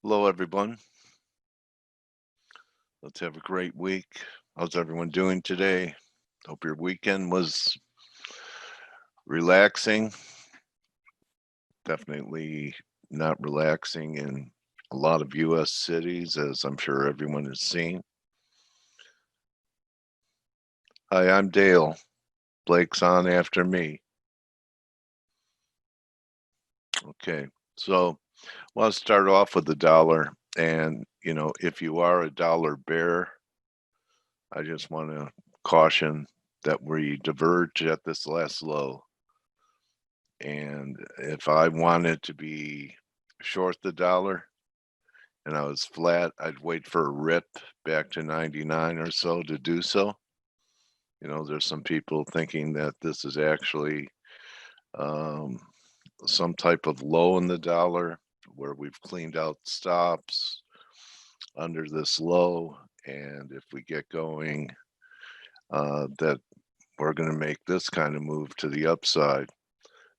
Hello, everyone. Let's have a great week. How's everyone doing today? Hope your weekend was relaxing. Definitely not relaxing in a lot of U.S. cities, as I'm sure everyone has seen. Hi, I'm Dale. Blake's on after me. Okay, so I want to start off with the dollar. And, if you are a dollar bear, I just want to caution that we diverge at this last low. And if I wanted to be short the dollar and I was flat, I'd wait for a rip back to 99 or so to do so. There's some people thinking that this is actually um, some type of low in the dollar where we've cleaned out stops under this low. And if we get going, that we're going to make this kind of move to the upside.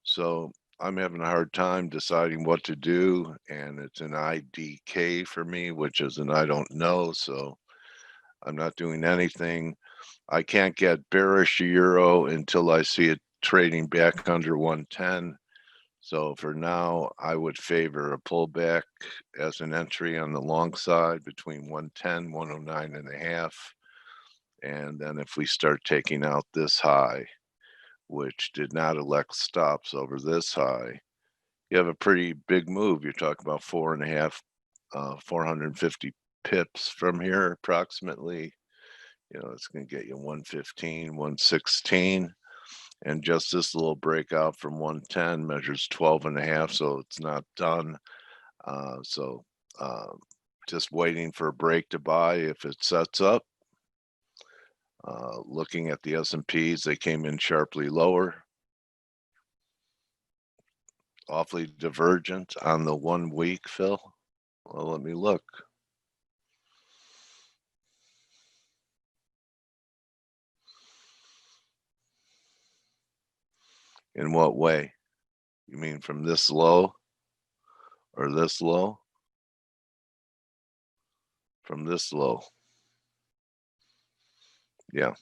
So I'm having a hard time deciding what to do, and it's an IDK for me, which is an I don't know. So I'm not doing anything. I can't get bearish euro until I see it trading back under 110. So for now, I would favor a pullback as an entry on the long side between 110, 109 and a half. And then if we start taking out this high, which did not elect stops over this high, you have a pretty big move. You're talking about 450 pips from here approximately. It's going to get you 115, 116. And just this little breakout from 110 measures 12 and a half, so it's not done. So just waiting for a break to buy if it sets up. Looking at the S&Ps, they came in sharply lower. Awfully divergent on the 1 week, Phil. Well, let me look. In what way? You mean from this low or this low? From this low. Yeah.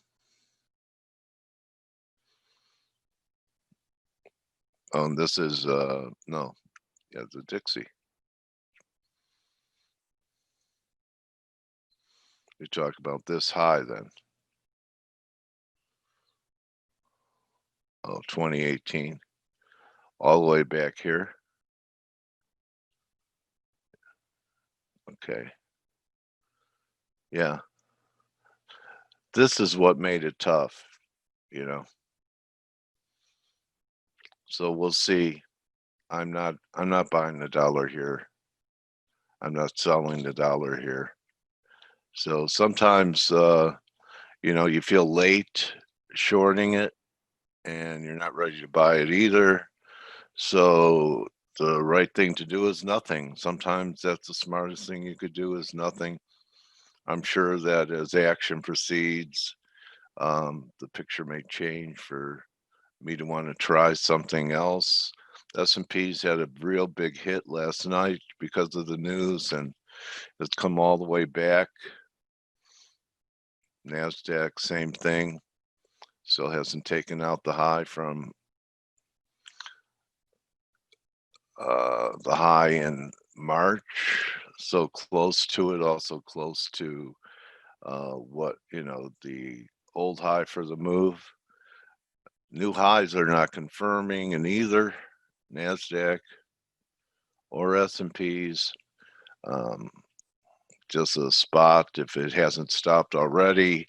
This is, no. Yeah, the Dixie. You talk about this high then. Oh, 2018. All the way back here. Okay. Yeah. This is what made it tough, you know. So we'll see. I'm not buying the dollar here. I'm not selling the dollar here. So sometimes you feel late shorting it and you're not ready to buy it either. So the right thing to do is nothing. Sometimes that's the smartest thing you could do is nothing. I'm sure that as action proceeds, the picture may change for me to want to try something else. S&P's had a real big hit last night because of the news, and it's come all the way back. NASDAQ, same thing. Still hasn't taken out the high from the high in March. So close to it, also close to the old high for the move. New highs are not confirming in either NASDAQ or S&Ps. Just a spot, if it hasn't stopped already,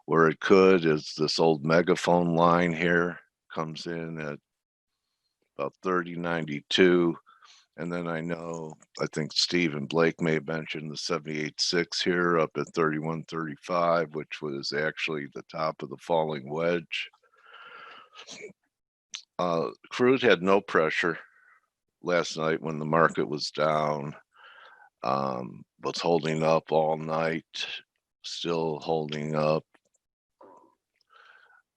where it could is this old megaphone line here, comes in at about 30.92. And then I think Steve and Blake may have mentioned the 78.6 here up at 31.35, which was actually the top of the falling wedge. Crude had no pressure last night when the market was down. Was holding up all night, still holding up.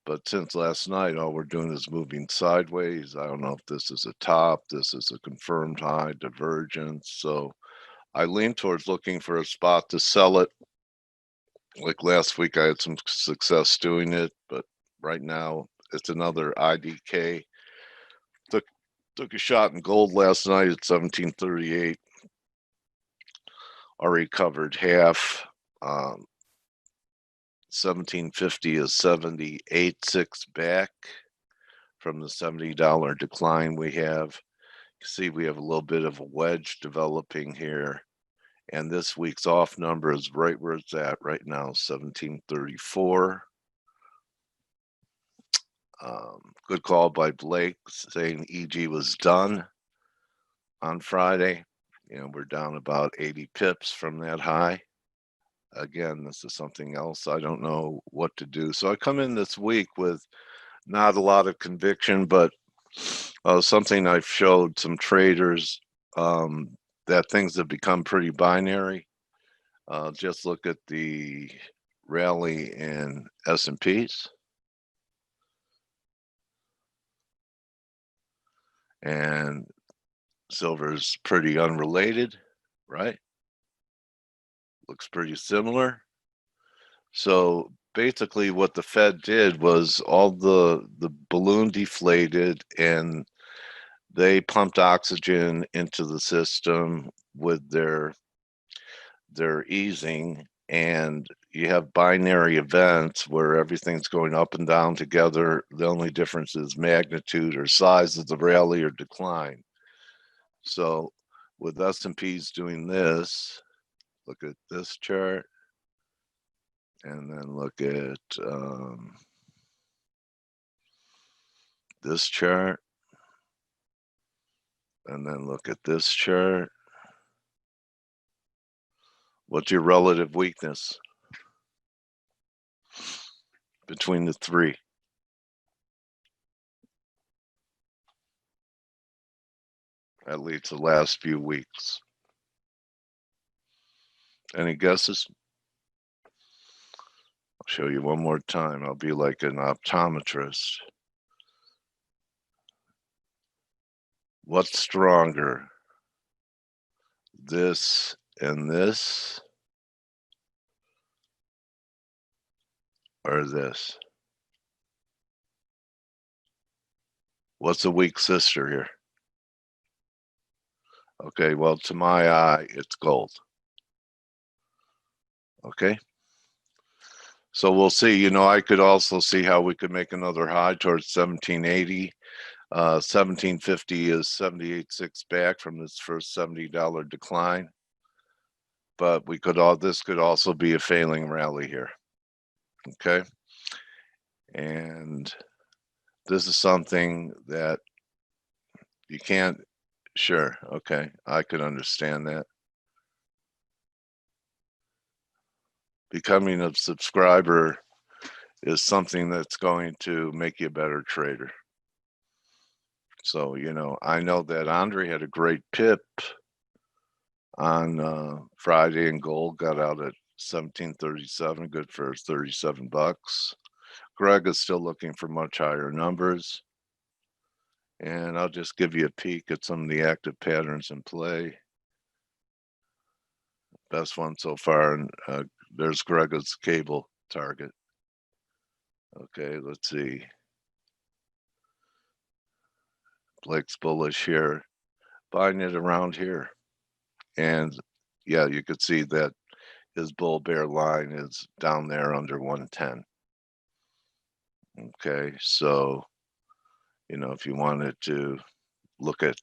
But since last night, all we're doing is moving sideways. I don't know if this is a top, this is a confirmed high divergence. So I lean towards looking for a spot to sell it. Like last week, I had some success doing it, but right now it's another IDK. Took a shot in gold last night at 1738. Already covered half. 1750 is 78.6 back from the $70 decline we have. You see, we have a little bit of a wedge developing here. And this week's off number is right where it's at right now, 1734. Good call by Blake saying EG was done on Friday. You know, we're down about 80 pips from that high. Again, this is something else. I don't know what to do. So I come in this week with not a lot of conviction, but something I've showed some traders that things have become pretty binary. Just look at the rally in S&Ps. And silver's pretty unrelated, right? Looks pretty similar. So basically what the Fed did was all the balloon deflated and they pumped oxygen into the system with their easing, and you have binary events where everything's going up and down together. The only difference is magnitude or size of the rally or decline. So with S&Ps doing this, look at this chart, and then look at this chart, and then look at this chart. What's your relative weakness between the three? At least the last few weeks. Any guesses? I'll show you one more time. I'll be like an optometrist. What's stronger? This and this, or this? What's a weak sister here? Okay, well, to my eye, it's gold. Okay. So we'll see. You know, I could also see how we could make another high towards 1780. 1750 is 78.6 back from this first $70 decline. But we could this could also be a failing rally here. Okay. And this is something that you can't, sure, okay, I could understand that. Becoming a subscriber is something that's going to make you a better trader. So, you know, I know that Andre had a great pip on Friday in gold, got out at 1737, good for 37 bucks. Greg is still looking for much higher numbers. And I'll just give you a peek at some of the active patterns in play. Best one so far, and there's Greg's cable target. Okay, let's see. Blake's bullish here, buying it around here. And yeah, you could see that his bull bear line is down there under 110. Okay, so, you know, if you wanted to look at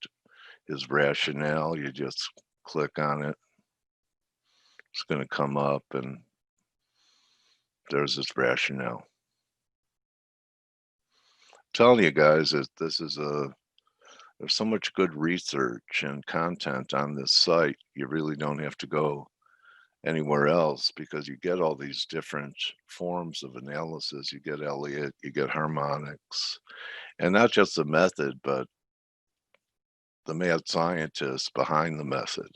his rationale, you just click on it. It's going to come up and there's his rationale. I'm telling you guys that this is there's so much good research and content on this site. You really don't have to go anywhere else because you get all these different forms of analysis. You get Elliott, you get harmonics, and not just the method, but the mad scientists behind the method.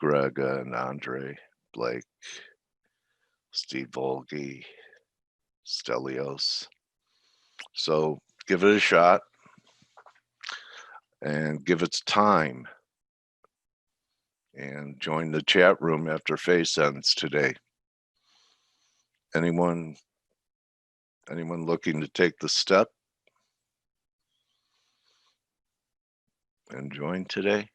Greg and Andre, Blake, Steve Volge, Stelios. So give it a shot and give it time. and join the chat room after face ends today. Anyone looking to take the step and join today?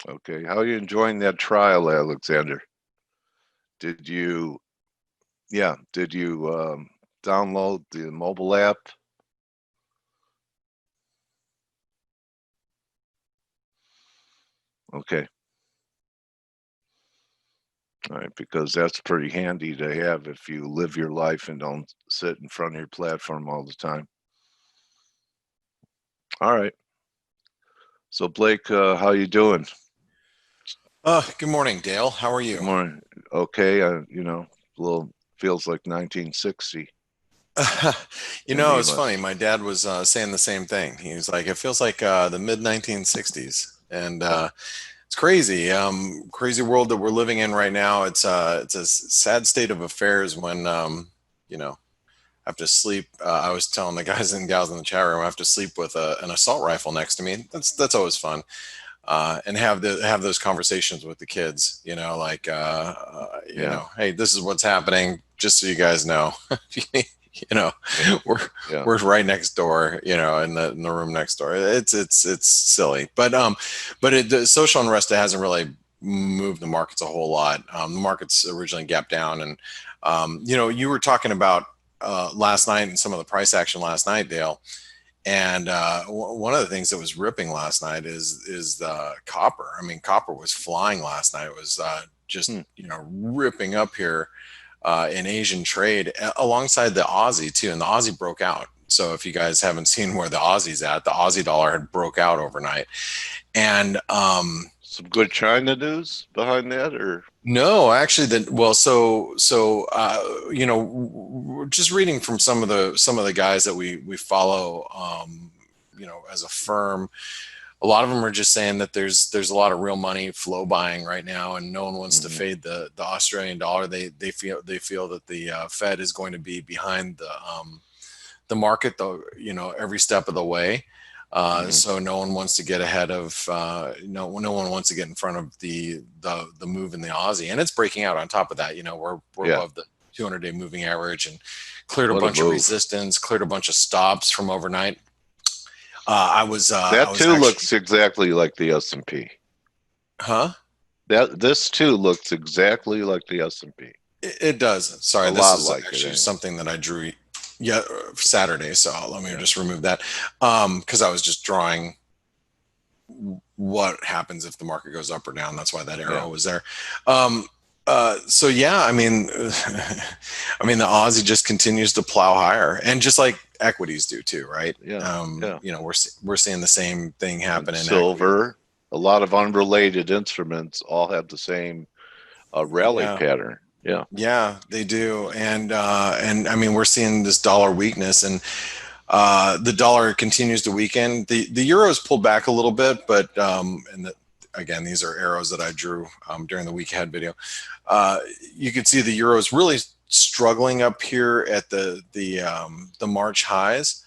Okay, how are you enjoying that trial, Alexander? Did you download the mobile app? Okay. All right, because that's pretty handy to have if you live your life and don't sit in front of your platform all the time. All right. So Blake, how you doing? Good morning, Dale. How are you? Good morning. Okay, you know, a little feels like 1960 in the It's US. funny. My dad was saying the same thing. He was like, it feels like the mid 1960s, and it's crazy. Crazy world that we're living in right now. It's a sad state of affairs when I have to sleep. I was telling the guys and gals in the chat room, I have to sleep with an assault rifle next to me. That's always fun. And have those conversations with the kids, like Yeah. hey, this is what's happening, just so you guys know. you know Yeah. we're Yeah. we're right next door, in the room next door. It's silly, but the social unrest hasn't really moved the markets a whole lot. The markets originally gapped down, and you were talking about last night and some of the price action last night, Dale. And one of the things that was ripping last night is the copper. I mean, copper was flying last night. It was just ripping up here in Asian trade alongside the Aussie too. And the Aussie broke out. So if you guys haven't seen where the Aussie's at, the Aussie dollar had broke out overnight. And some good China news behind that, or no, actually, just reading from some of the guys that we follow, as a firm, a lot of them are just saying that there's a lot of real money flow buying right now, and no one wants to fade the Australian dollar. They feel that the Fed is going to be behind the market, though, every step of the way. So no one wants to get ahead of no one wants to get in front of the move in the Aussie, and it's breaking out. On top of that, we're yeah, above the 200-day moving average, and cleared a what a bunch of move. resistance, cleared a bunch of stops from overnight. I was Too actually, looks exactly like the S&P. huh? This too looks exactly like the S&P. It does. Sorry, A this lot is like it, actually anyway. something that I drew, yeah, Saturday. So let me Yeah. just remove that, because I was just drawing what happens if the market goes up or down. That's why that arrow was there. So yeah, I mean, the Aussie just continues to plow higher, and just like equities do too, right? Yeah. Yeah. We're seeing the same thing And happen in equities. silver, a lot of unrelated instruments all have the same rally Yeah, pattern. Yeah. yeah, they do, and I mean, we're seeing this dollar weakness, and the dollar continues to weaken. The euro's pulled back a little bit, but again, these are arrows that I drew during the week ahead video. You can see the euro is really struggling up here at the March highs,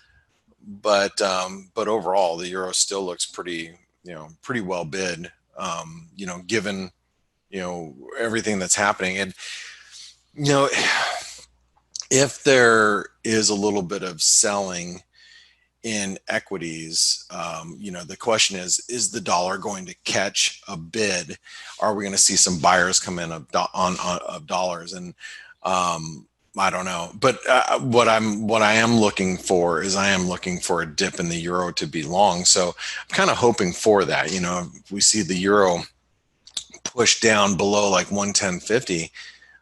but overall the euro still looks pretty well bid. Given everything that's happening, and you know if there is a little bit of selling in equities, the question is the dollar going to catch a bid? Are we going to see some buyers come in of dollars? And I don't know, but what I am looking for is I am looking for a dip in the euro to be long. So I'm kind of hoping for that. If we see the euro push down below like 110.50,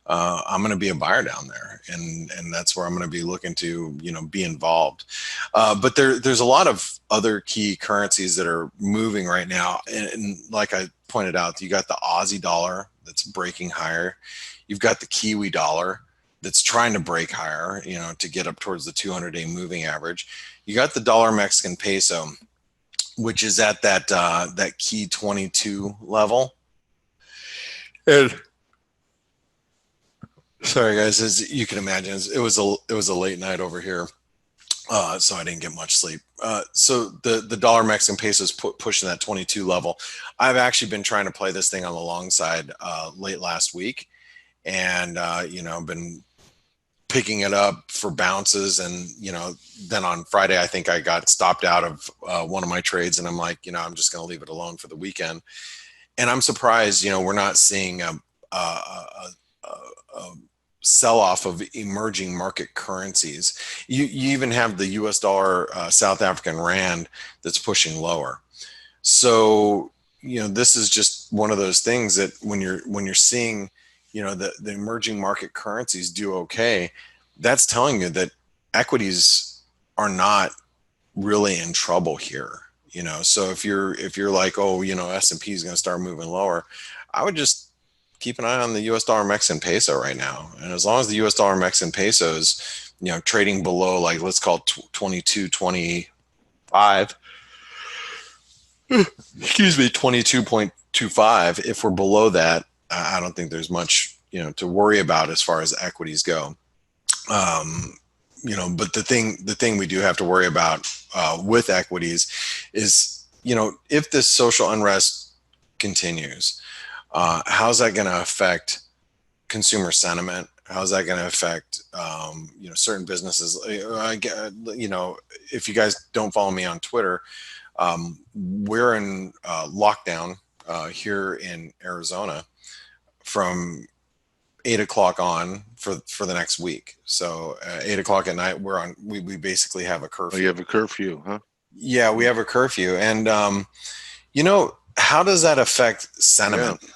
I'm going to be a buyer down there, and that's where I'm going to be looking to be involved. But there's a lot of other key currencies that are moving right now, and like I pointed out, you got the Aussie dollar that's breaking higher. You've got the Kiwi dollar that's trying to break higher, to get up towards the 200-day moving average. You got the dollar Mexican peso, which is at that key 22 level. And Sorry, guys. As you can imagine, it was a late night over here, so I didn't get much sleep. So the dollar Mexican peso is pushing that 22 level. I've actually been trying to play this thing on the long side late last week, and been picking it up for bounces, and then on Friday I think I got stopped out of one of my trades, and I'm like, I'm just going to leave it alone for the weekend. And I'm surprised, we're not seeing a sell-off of emerging market currencies. You even have the US dollar, South African rand that's pushing lower. So, this is just one of those things that when you're seeing, the emerging market currencies do okay, that's telling you that equities are not really in trouble here. So if you're like, oh, S&P is going to start moving lower, I would just keep an eye on the US dollar Mexican peso right now. And as long as the US dollar Mexican peso is, trading below, like, let's call it 22.25, excuse me, 22.25, if we're below that, I don't think there's much, to worry about as far as equities go. But the thing we do have to worry about with equities is, if this social unrest continues, how's that going to affect consumer sentiment? How's that going to affect, certain businesses? If you guys don't follow me on Twitter, we're in lockdown here in Arizona from 8 o'clock on for the next week. So 8 o'clock at night, we basically have a curfew. Oh, you have a curfew, huh? Yeah, we have a curfew. And, how does that affect sentiment? Yeah.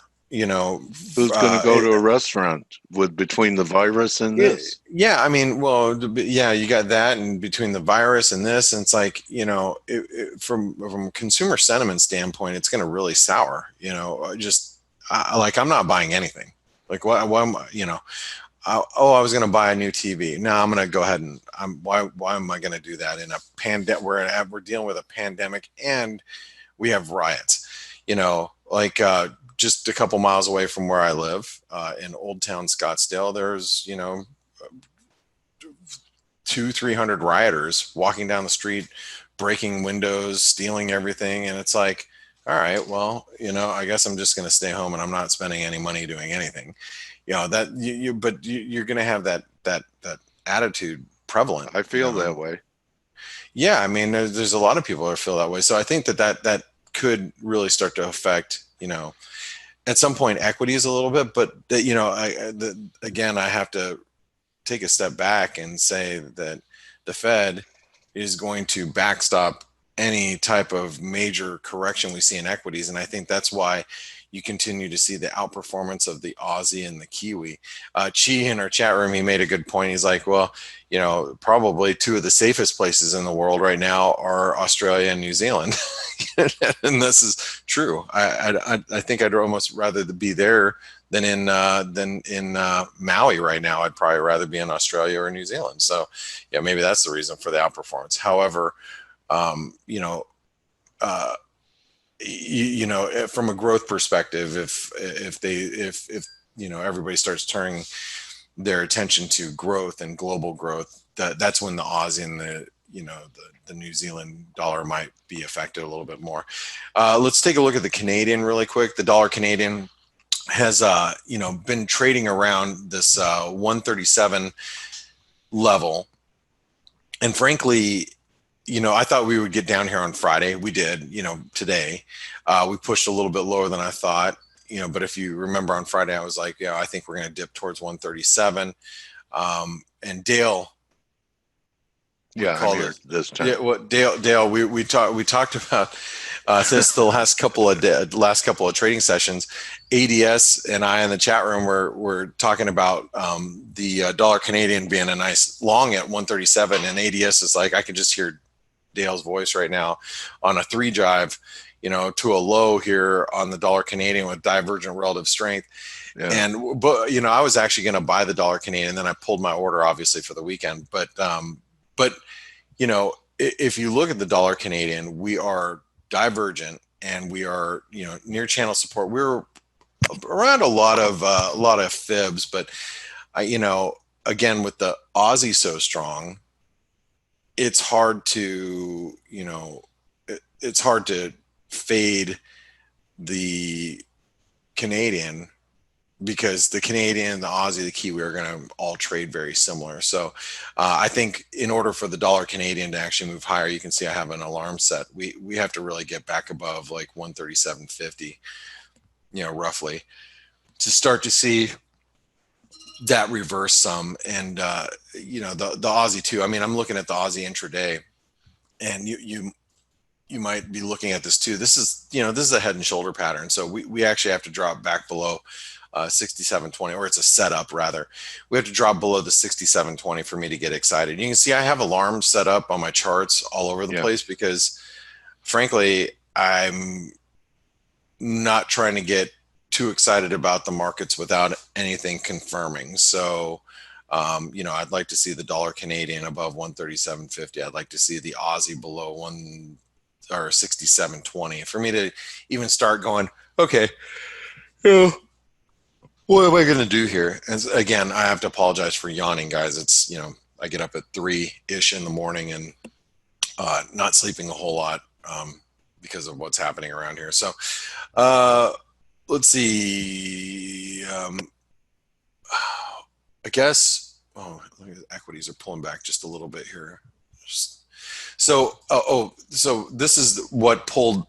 Who's going to go to a restaurant between the virus and this? Yeah, I mean, well, yeah, you got that, and between the virus and this, and it's like, from consumer sentiment standpoint, it's going to really sour. I'm not buying anything. Like, why am I, I was going to buy a new TV. No, I'm going to go ahead and why am I going to do that in a pandemic? We're dealing with a pandemic, and we have riots. Just a couple miles away from where I live, in Old Town Scottsdale, there's 200-300 rioters walking down the street, breaking windows, stealing everything, and it's like, all right, well, I guess I'm just going to stay home, and I'm not spending any money doing anything. But you're going to have that attitude prevalent. I feel that way. Yeah, I mean, there's a lot of people that feel that way. So I think that could really start to affect, at some point, equities a little bit. But again, I have to take a step back and say that the Fed is going to backstop any type of major correction we see in equities. And I think that's why you continue to see the outperformance of the Aussie and the Kiwi. Chi in our chat room, he made a good point. He's like, well, probably two of the safest places in the world right now are Australia and New Zealand. And this is true. I think I'd almost rather be there than in Maui right now. I'd probably rather be in Australia or New Zealand. So yeah, maybe that's the reason for the outperformance. However, from a growth perspective, if everybody starts turning their attention to growth and global growth, that's when the Aussie and the New Zealand dollar might be affected a little bit more. Let's take a look at the Canadian really quick. The dollar Canadian has been trading around this 137 level, and frankly, I thought we would get down here on Friday. We did, today. We pushed a little bit lower than I thought, but if you remember on Friday, I was like, I think we're going to dip towards 137. And Dale. Yeah, I'm here this time. Yeah, well, Dale, we talked about this the last couple of trading sessions. ADS and I in the chat room were talking about the dollar Canadian being a nice long at 137, and ADS is like, I can just hear Dale's voice right now on a 3 drive, to a low here on the dollar Canadian with divergent relative strength. Yeah. But I was actually going to buy the dollar Canadian, and then I pulled my order obviously for the weekend. But if you look at the dollar Canadian, we are divergent, and we are near channel support. We're around a lot of fibs, but You know, again, with the Aussie so strong, it's hard to, it's hard to fade the Canadian, because the Canadian, the Aussie, the Kiwi are going to all trade very similar. So I think in order for the dollar Canadian to actually move higher, you can see I have an alarm set. We have to really get back above like 137.50, roughly, to start to see that reverse some. And the Aussie too. I mean, I'm looking at the Aussie intraday, and you might be looking at this too. This is a head and shoulder pattern. So we actually have to drop back below 67.20, or it's a setup rather. We have to drop below the 67.20 for me to get excited. You can see I have alarms set up on my charts all over the place, because frankly, I'm not trying to get too excited about the markets without anything confirming. So I'd like to see the dollar Canadian above 137.50. I'd like to see the Aussie below 67.20 for me to even start going, okay, what am I going to do here? And again, I have to apologize for yawning, guys. It's, I get up at 3-ish in the morning and not sleeping a whole lot because of what's happening around here. So let's see. I guess, equities are pulling back just a little bit here. So this is what pulled.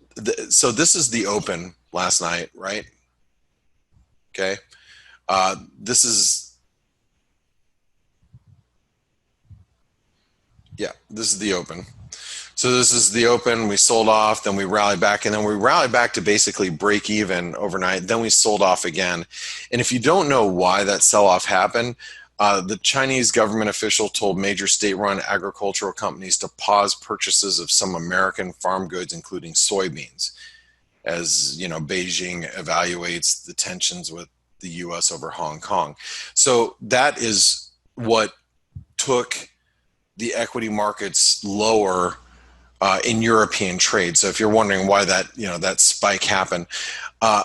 So this is the open last night, right? Okay. This is the open. So this is the open. We sold off, then we rallied back, and then we rallied back to basically break even overnight. Then we sold off again. And if you don't know why that sell-off happened, the Chinese government official told major state-run agricultural companies to pause purchases of some American farm goods, including soybeans, as Beijing evaluates the tensions with the U.S. over Hong Kong. So that is what took the equity markets lower in European trade. So if you're wondering why that that spike happened,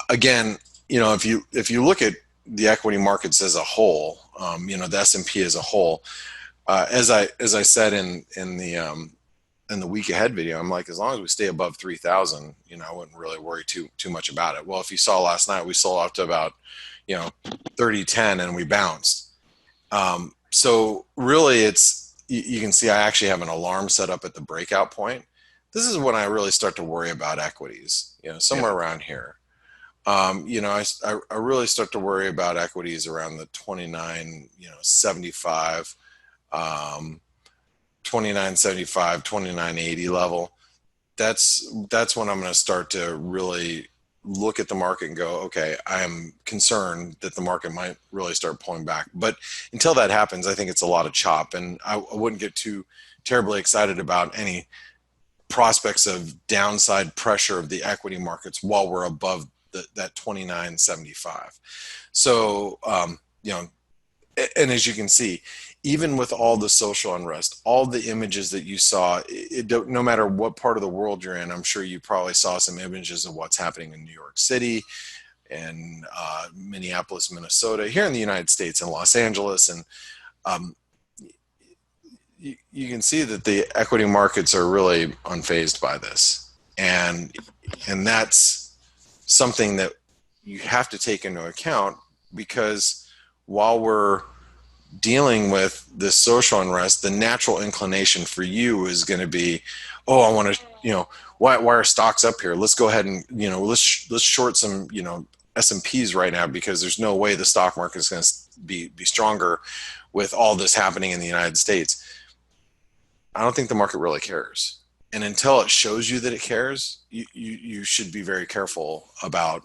again, if you look at the equity markets as a whole, the S&P as a whole, as I said in the week ahead video, I'm like, as long as we stay above 3,000, I wouldn't really worry too much about it. Well, if you saw last night, we sold off to about 30.10 and we bounced. So really, you can see I actually have an alarm set up at the breakout point. This is when I really start to worry about equities, somewhere around here. I really start to worry about equities around the 29.75, 29.75, 29.80 level. That's when I'm going to start to really look at the market and go, okay, I'm concerned that the market might really start pulling back. But until that happens, I think it's a lot of chop, and I wouldn't get too terribly excited about any prospects of downside pressure of the equity markets while we're above that 29.75. So, and as you can see, even with all the social unrest, all the images that you saw, no matter what part of the world you're in, I'm sure you probably saw some images of what's happening in New York City and Minneapolis, Minnesota, here in the United States, and Los Angeles. And you can see that the equity markets are really unfazed by this. And that's something that you have to take into account, because while we're dealing with this social unrest, the natural inclination for you is going to be, oh, I want to, why are stocks up here? Let's go ahead and, let's short some, S&Ps right now, because there's no way the stock market is going to be stronger with all this happening in the United States. I don't think the market really cares. And until it shows you that it cares, you should be very careful about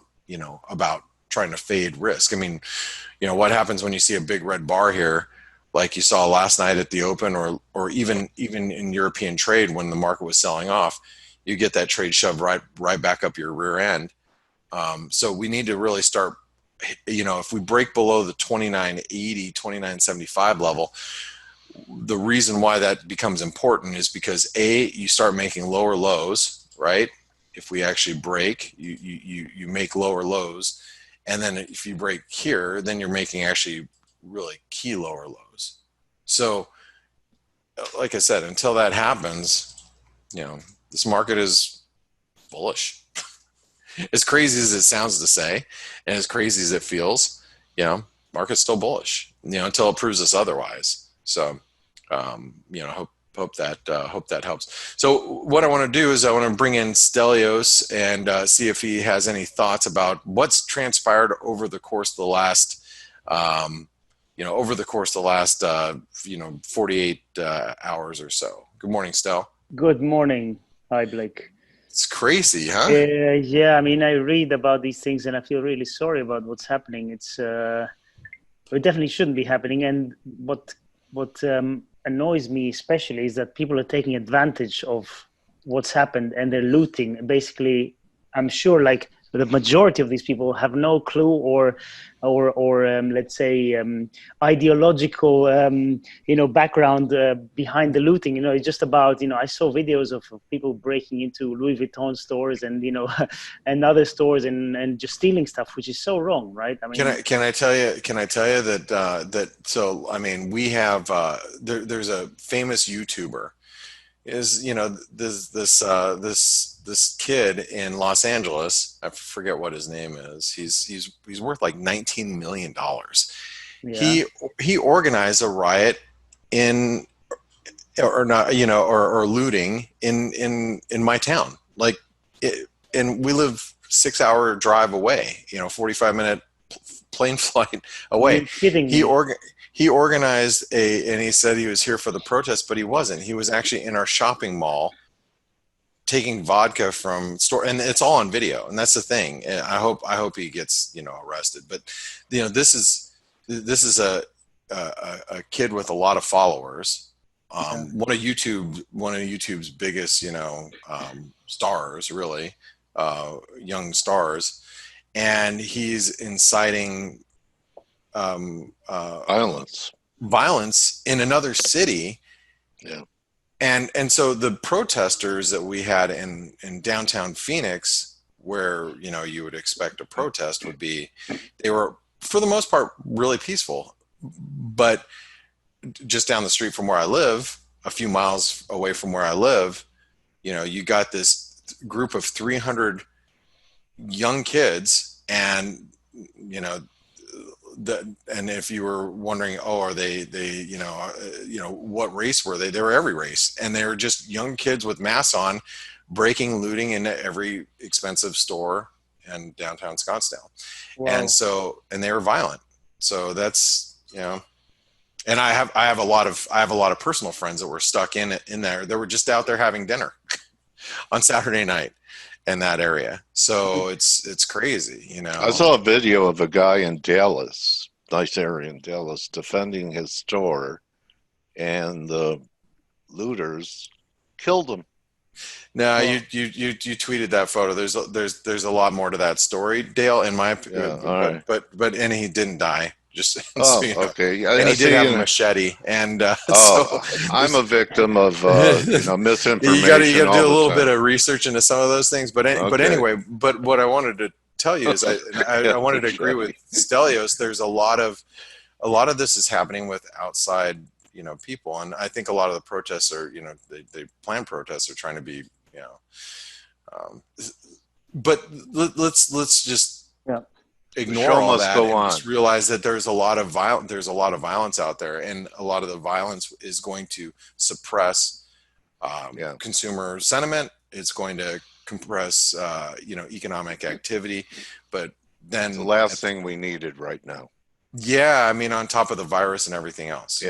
trying to fade risk. I mean, what happens when you see a big red bar here, like you saw last night at the open, or even in European trade when the market was selling off, you get that trade shoved right back up your rear end. So we need to really start, if we break below the 29.80, 29.75 level, the reason why that becomes important is because you start making lower lows, right? If we actually break, you make lower lows. And then if you break here, then you're making actually really key lower lows. So, like I said, until that happens, this market is bullish. As crazy as it sounds to say, and as crazy as it feels, market's still bullish, until it proves us otherwise. So, hope that helps. So what I want to do is I want to bring in Stelios and see if he has any thoughts about what's transpired over the course of the last, 48 hours or so. Good morning, Stel. Good morning. Hi, Blake. It's crazy, huh? Yeah, I mean, I read about these things and I feel really sorry about what's happening. It definitely shouldn't be happening. And what annoys me especially is that people are taking advantage of what's happened and they're looting. Basically, I'm sure like the majority of these people have no clue or let's say ideological background behind the looting. It's just about I saw videos of people breaking into Louis Vuitton stores and and other stores and just stealing stuff, which is so wrong, right? I mean, can I tell you that so I mean we have there's a famous YouTuber is this kid in Los Angeles. I forget what his name is. He's worth like $19 million. Yeah. He organized a riot in or not or looting in my town, and we live 6-hour drive away, 45-minute plane flight away. You're kidding me. He organized and he said he was here for the protest, but he wasn't. He was actually in our shopping mall taking vodka from store, and it's all on video. And that's the thing. And I hope he gets, arrested. But, this is a kid with a lot of followers. One of YouTube's biggest, stars, really, young stars. And he's inciting violence in another city. Yeah. And so the protesters that we had in downtown Phoenix, where you would expect a protest would be, they were for the most part really peaceful. But just down the street from where I live, a few miles away from where I live, you got this group of 300 young kids, and and if you were wondering, are they what race were they? They were every race, and they were just young kids with masks on, looting into every expensive store in downtown Scottsdale. Wow. And they were violent. So that's and I have a lot of personal friends that were stuck in there. They were just out there having dinner on Saturday night in that area. So it's crazy, I saw a video of a guy in Dallas, nice area in Dallas, defending his store, and the looters killed him. No, you tweeted that photo. There's a lot more to that story, Dale, in my opinion. Yeah, but and he didn't die. Just okay. And he did have a machete, and I'm a victim of misinformation. You got to do a little bit of research into some of those things. But anyway, what I wanted to tell you is I wanted to agree with Stelios. There's a lot of this is happening with outside people, and I think a lot of the protests are they plan protests are trying to be but let's just ignore all that and just realize that there's a lot of violence out there, and a lot of the violence is going to suppress consumer sentiment. It's going to compress economic activity, but then it's the last thing we needed right now. Yeah, I mean, on top of the virus and everything else,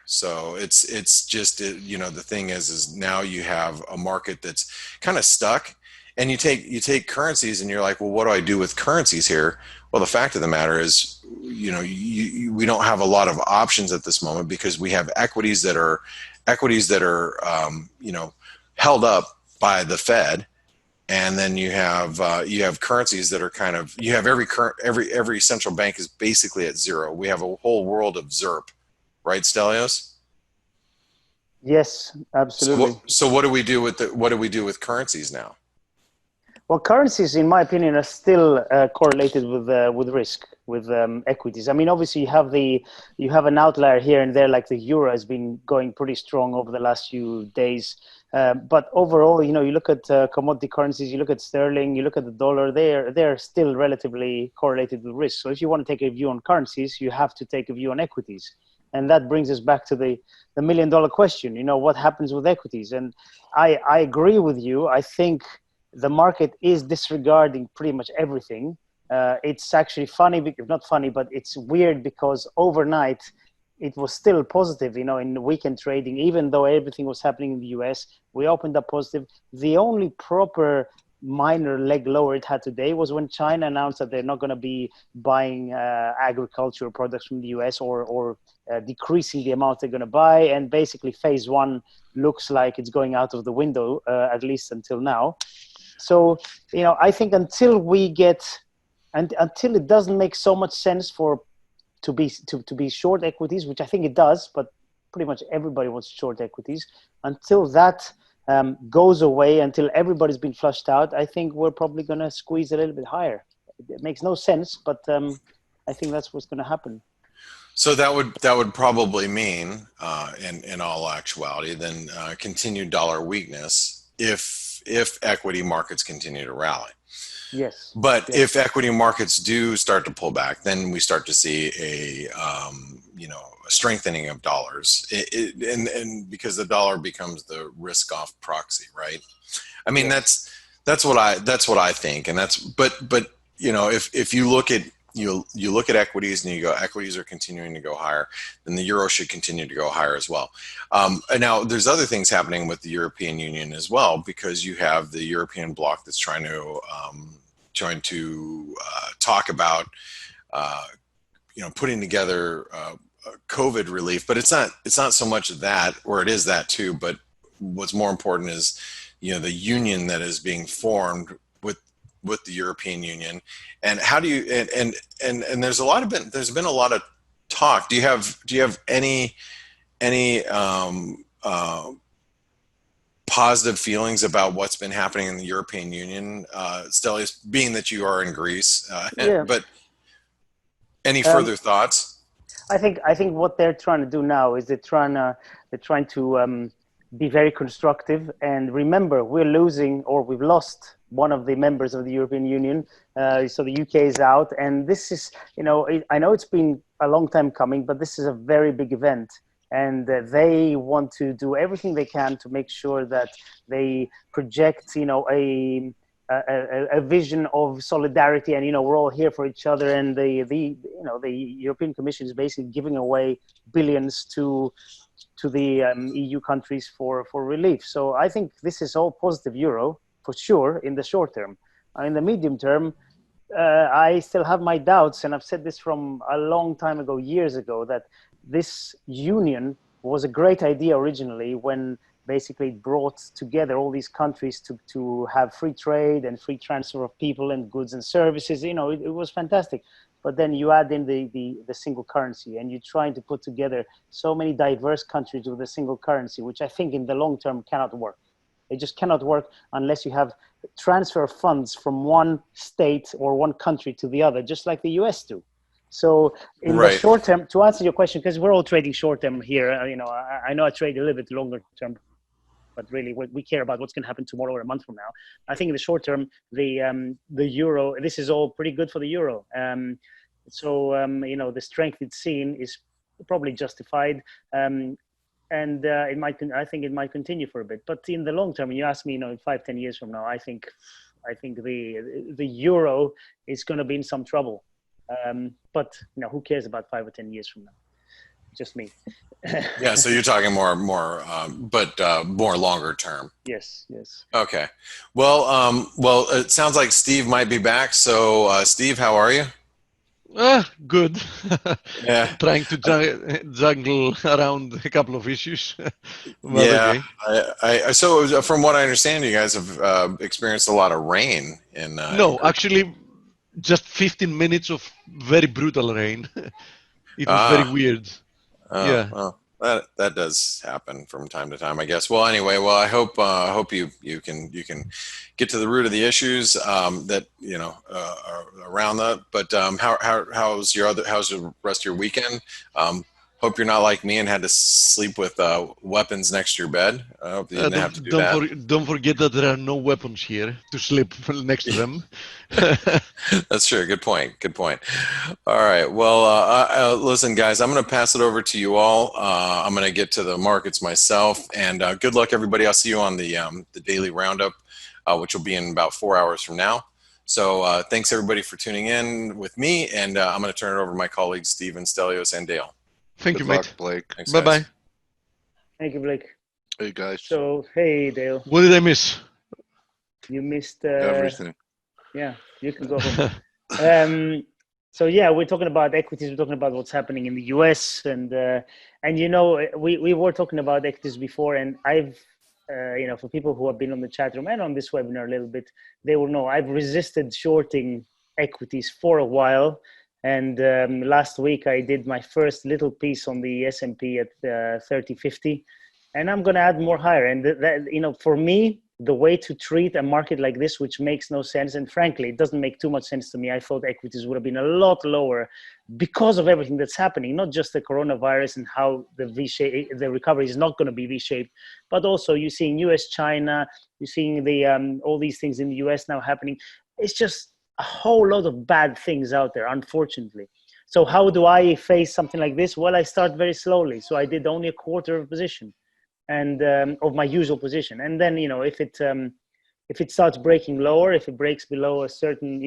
so it's just the thing is now you have a market that's kind of stuck. And you take currencies and you're like, well, what do I do with currencies here? Well, the fact of the matter is, we don't have a lot of options at this moment, because we have equities that are held up by the Fed, and then you have currencies that are every central bank is basically at zero. We have a whole world of ZIRP, right, Stelios? Yes, absolutely. So what do we do with currencies now? Well, currencies, in my opinion, are still correlated with risk. with equities. I mean, obviously you have an outlier here and there, like the euro has been going pretty strong over the last few days. But overall, you look at commodity currencies, you look at sterling, you look at the dollar, they're still relatively correlated with risk. So if you want to take a view on currencies, you have to take a view on equities. And that brings us back to the $1 million question, what happens with equities? And I agree with you. I think the market is disregarding pretty much everything. It's actually funny, not funny, but it's weird because overnight it was still positive, in the weekend trading, even though everything was happening in the US, we opened up positive. The only proper minor leg lower it had today was when China announced that they're not going to be buying agricultural products from the US or decreasing the amount they're going to buy. And basically phase one looks like it's going out of the window, at least until now. So, I think until it doesn't make so much sense to be short equities, which I think it does, but pretty much everybody wants short equities. Until that goes away, until everybody's been flushed out, I think we're probably going to squeeze a little bit higher. It makes no sense, but I think that's what's going to happen. So that would probably mean, in all actuality, then continued dollar weakness if equity markets continue to rally. Yes. But yes. if equity markets do start to pull back, then we start to see a strengthening of dollars, and because the dollar becomes the risk-off proxy, right? I mean, yes. that's what I think, and but if you look at you look at equities and you go, equities are continuing to go higher, then the euro should continue to go higher as well. And now there's other things happening with the European Union as well, because you have the European bloc that's trying to talk about putting together COVID relief, but it's not so much that, or it is that too, but what's more important is the union that is being formed with the European Union, and how do you and there's been a lot of talk. Do you have any positive feelings about what's been happening in the European Union, Stelios, being that you are in Greece? Yeah. But any further thoughts? I think what they're trying to do now is they're trying to be very constructive. And remember, we've lost one of the members of the European Union. So the UK is out, and this is, I know it's been a long time coming, but this is a very big event. And they want to do everything they can to make sure that they project, a vision of solidarity, and we're all here for each other. And the European Commission is basically giving away billions to the EU countries for relief. So I think this is all positive euro for sure in the short term. In the medium term, I still have my doubts, and I've said this from a long time ago, years ago, that this union was a great idea originally when basically it brought together all these countries to have free trade and free transfer of people and goods and services. It was fantastic. But then you add in the single currency, and you're trying to put together so many diverse countries with a single currency, which I think in the long term cannot work. It just cannot work unless you have transfer of funds from one state or one country to the other, just like the US do. So in the short term, to answer your question, because we're all trading short term here, I know I trade a little bit longer term, but really we care about what's going to happen tomorrow or a month from now. I think in the short term, the euro, this is all pretty good for the euro. The strength it's seen is probably justified. I think it might continue for a bit. But in the long term, you ask me, 5-10 years from now, I think the euro is going to be in some trouble. But who cares about 5 or 10 years from now? Just me. Yeah. So you're talking more longer term. Yes. Okay. Well, it sounds like Steve might be back. So, Steve, how are you? Good. Yeah. Trying to juggle around a couple of issues. Yeah. Okay. So from what I understand, you guys have experienced a lot of rain in. No, actually, just 15 minutes of very brutal rain. It was very weird. Yeah. That does happen from time to time, I guess. Well, anyway, well, I hope you can get to the root of the issues that are around that. But how's the rest of your weekend? Hope you're not like me and had to sleep with weapons next to your bed. I hope you didn't have to do that. Don't forget that there are no weapons here to sleep next to them. That's true. Good point. Good point. All right. Well, listen, guys, I'm going to pass it over to you all. I'm going to get to the markets myself, and good luck, everybody. I'll see you on the daily roundup, which will be in about 4 hours from now. So thanks, everybody, for tuning in with me, and I'm going to turn it over to my colleagues, Steven, Stelios, and Dale. Thank Good you, luck, mate. Blake. Thanks, Bye guys. bye. Thank you, Blake. Hey, guys. So, hey, Dale. What did I miss? You missed Everything. Yeah, you can go home. So yeah, we're talking about equities. We're talking about what's happening in the US, and we were talking about equities before, and I've for people who have been on the chat room and on this webinar a little bit, they will know I've resisted shorting equities for a while. And last week I did my first little piece on the S&P at 3050, and I'm going to add more higher. And that, for me, the way to treat a market like this, which makes no sense, and frankly, it doesn't make too much sense to me. I thought equities would have been a lot lower because of everything that's happening, not just the coronavirus and how the recovery is not going to be V-shaped, but also you're seeing US, China, you're seeing the all these things in the US now happening. It's just a whole lot of bad things out there, unfortunately. So how do I face something like this? Well, I start very slowly. So I did only a quarter of a position, and of my usual position. And then, if it starts breaking lower, if it breaks below a certain,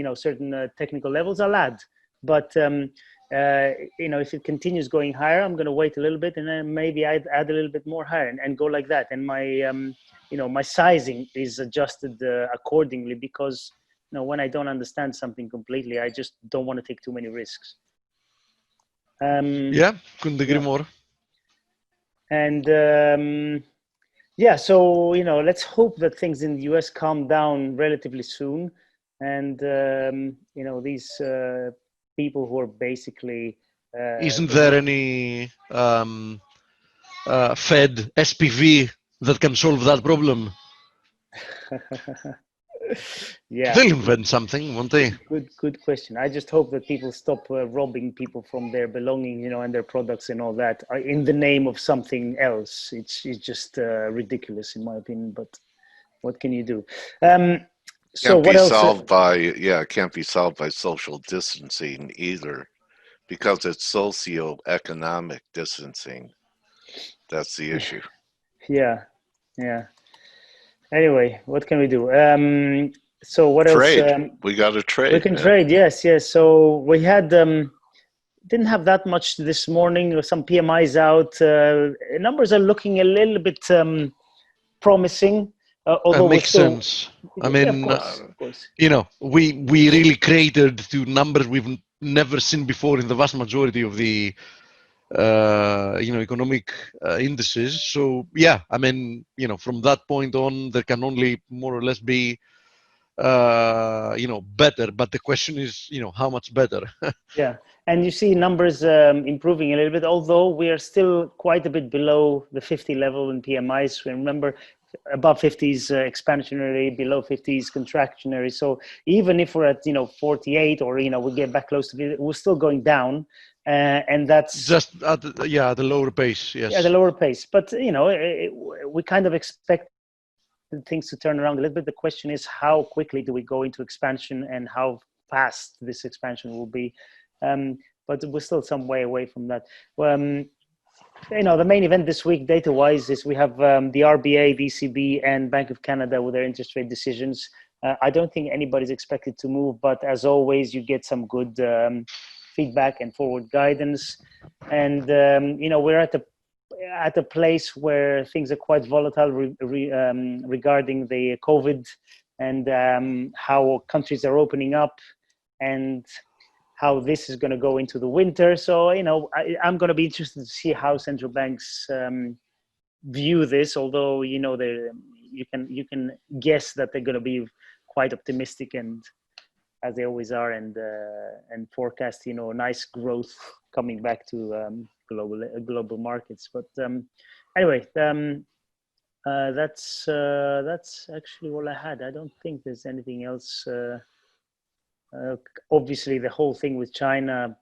technical levels, I'll add. But, if it continues going higher, I'm going to wait a little bit, and then maybe I'd add a little bit more higher and go like that. And my, my sizing is adjusted accordingly, because, when I don't understand something completely, I just don't want to take too many risks. Yeah, couldn't agree more. And so let's hope that things in the US calm down relatively soon, and these people who are basically Isn't there any Fed SPV that can solve that problem? Yeah, they'll invent something, won't they? Good question. I just hope that people stop robbing people from their belongings, and their products and all that in the name of something else. It's just ridiculous, in my opinion. But what can you do? So what else? It can't be solved by social distancing either, because it's socioeconomic distancing. That's the issue. Yeah. Anyway, what can we do? So what trade. else? We got to trade. We can trade. Yes. So we had didn't have that much this morning. Some PMIs out. Numbers are looking a little bit promising. Although makes sense. I mean, of course. We really catered to numbers we've never seen before in the vast majority of the economic indices. So yeah, I mean, from that point on, there can only more or less be better. But the question is, how much better? Yeah, and you see numbers improving a little bit, although we are still quite a bit below the 50 level in PMIs. Remember, above 50 is expansionary, below 50 is contractionary. So even if we're at 48, or we get back close to 50, we're still going down, and that's just at the lower pace. Yes. Yeah, the lower pace. But we kind of expect things to turn around a little bit. The question is, how quickly do we go into expansion, and how fast this expansion will be? But we're still some way away from that. The main event this week, data-wise, is we have the RBA, ECB, and Bank of Canada with their interest rate decisions. I don't think anybody's expected to move, but as always, you get some good feedback and forward guidance. And we're at a place where things are quite volatile regarding the COVID, and how countries are opening up, and how this is going to go into the winter. So, I'm going to be interested to see how central banks view this, although, you can guess that they're going to be quite optimistic, and as they always are, and forecast, nice growth coming back to global markets. But anyway, that's actually all I had. I don't think there's anything else. Obviously, the whole thing with China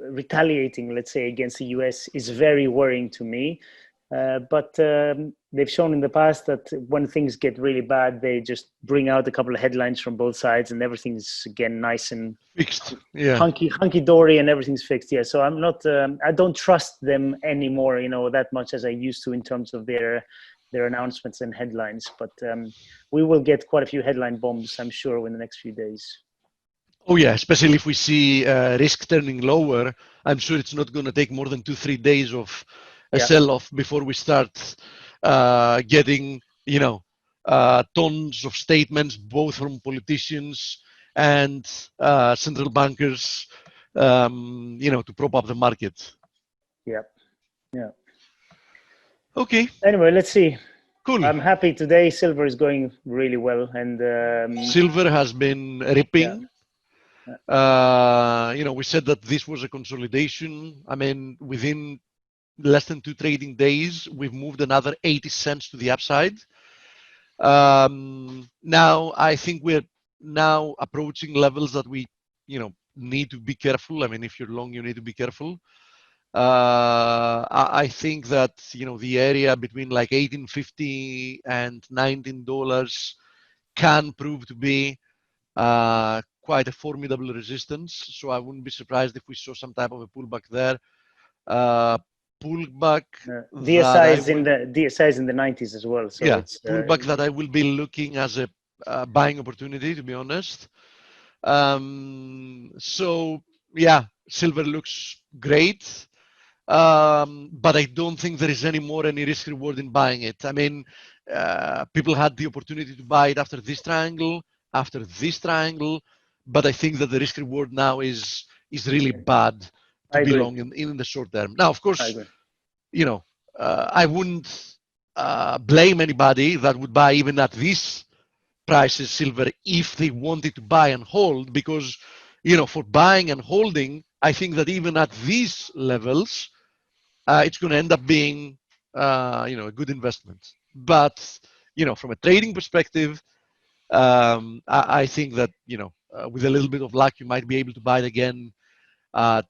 retaliating, let's say, against the US is very worrying to me. But they've shown in the past that when things get really bad, they just bring out a couple of headlines from both sides, and everything's again nice and Fixed. Yeah. hunky dory, and everything's fixed. Yeah. So I'm not. I don't trust them anymore, that much as I used to in terms of their announcements and headlines. But we will get quite a few headline bombs, I'm sure, in the next few days. Oh yeah, especially if we see risk turning lower. I'm sure it's not going to take more than 2-3 days of a sell-off before we start getting, tons of statements, both from politicians and central bankers, to prop up the market. Yeah. Okay. Anyway, let's see. Cool. I'm happy today. Silver is going really well, and silver has been ripping. We said that this was a consolidation. I mean, within less than 2 trading days, we've moved another 80 cents to the upside. Now, I think we're now approaching levels that we, need to be careful. I mean, if you're long, you need to be careful. I think that, the area between like $18.50 and $19 can prove to be quite a formidable resistance. So I wouldn't be surprised if we saw some type of a pullback there. Pullback. DSI is in the 90s as well. So yeah, it's pullback that I will be looking as a buying opportunity, to be honest. So yeah, silver looks great. But I don't think there is any risk reward in buying it. I mean, people had the opportunity to buy it after this triangle, but I think that the risk reward now is really bad to be long in the short term. Now, of course, I wouldn't blame anybody that would buy even at these prices silver if they wanted to buy and hold, because for buying and holding, I think that even at these levels, it's going to end up being a good investment. But from a trading perspective, I think that with a little bit of luck, you might be able to buy it again at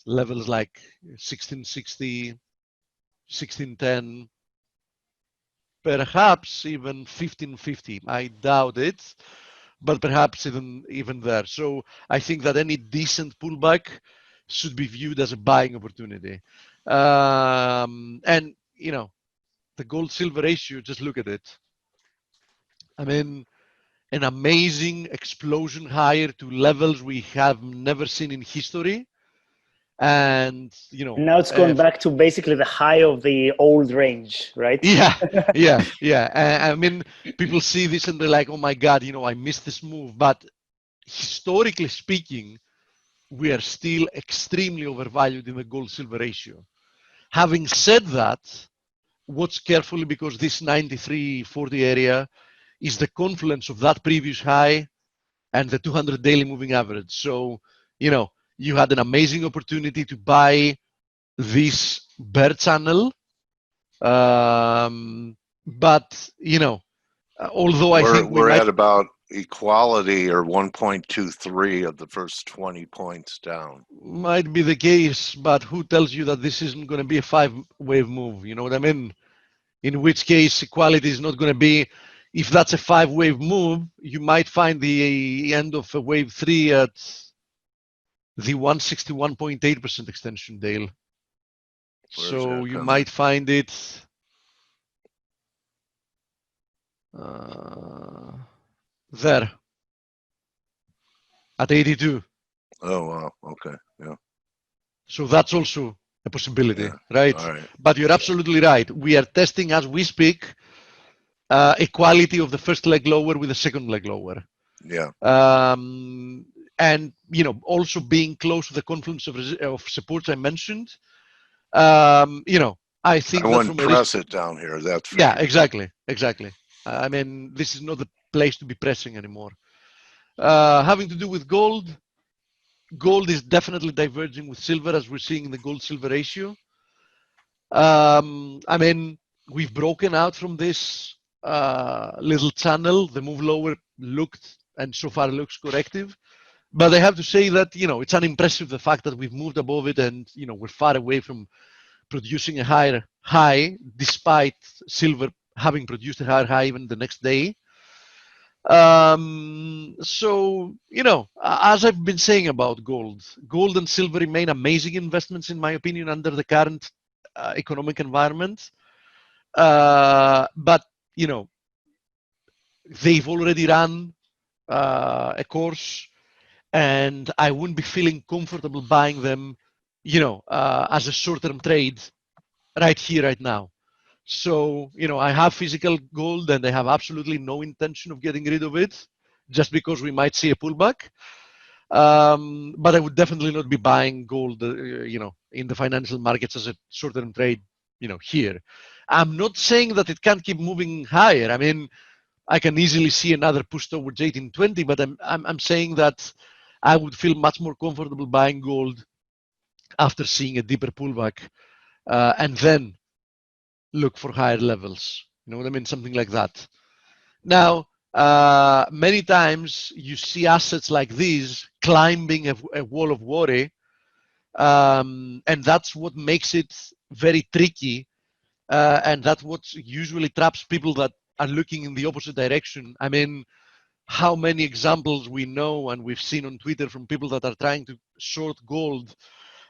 levels like 1660, 1610, perhaps even 1550. I doubt it, but perhaps even there. So I think that any decent pullback should be viewed as a buying opportunity. And the gold silver ratio, just look at it. I mean, an amazing explosion higher to levels we have never seen in history. And now it's gone back to basically the high of the old range, right? Yeah. I mean, people see this and they're like, oh my God, I missed this move. But historically speaking, we are still extremely overvalued in the gold silver ratio. Having said that, watch carefully, because this 93.40 area is the confluence of that previous high and the 200 daily moving average. So, you had an amazing opportunity to buy this bear channel. But, although I think we're at about equality or 1.23 of the first 20 points down. Might be the case, but who tells you that this isn't going to be a 5-wave move? You know what I mean? In which case, equality is not going to be. If that's a 5-wave move, you might find the end of a wave 3 at the 161.8% extension, Dale. So you might find it there at 82. Oh, wow. Okay. Yeah. So that's also a possibility, right? All right? But you're absolutely right. We are testing as we speak equality of the first leg lower with the second leg lower. Yeah. And also being close to the confluence of supports I mentioned. I think I that wouldn't press it down here. That's yeah, exactly. I mean, this is not the place to be pressing anymore. Having to do with gold, gold is definitely diverging with silver, as we're seeing in the gold-silver ratio. I mean, we've broken out from this little channel. The move lower looked, and so far looks, corrective. But I have to say that, you know, it's unimpressive, the fact that we've moved above it and, you know, we're far away from producing a higher high, despite silver having produced a higher high even the next day. So, you know, as I've been saying about gold and silver remain amazing investments, in my opinion, under the current economic environment. But, you know, they've already run a course, and I wouldn't be feeling comfortable buying them, you know, as a short-term trade right here, right now. So, you know, I have physical gold and I have absolutely no intention of getting rid of it just because we might see a pullback. But I would definitely not be buying gold, you know, in the financial markets as a short-term trade, you know, here. I'm not saying that it can't keep moving higher. I mean, I can easily see another push towards 1820, but I'm saying that I would feel much more comfortable buying gold after seeing a deeper pullback, and then look for higher levels. You know what I mean? Something like that. Now, many times you see assets like these climbing a wall of worry, and that's what makes it very tricky, and that's what usually traps people that are looking in the opposite direction. I mean, how many examples we know and we've seen on Twitter from people that are trying to short gold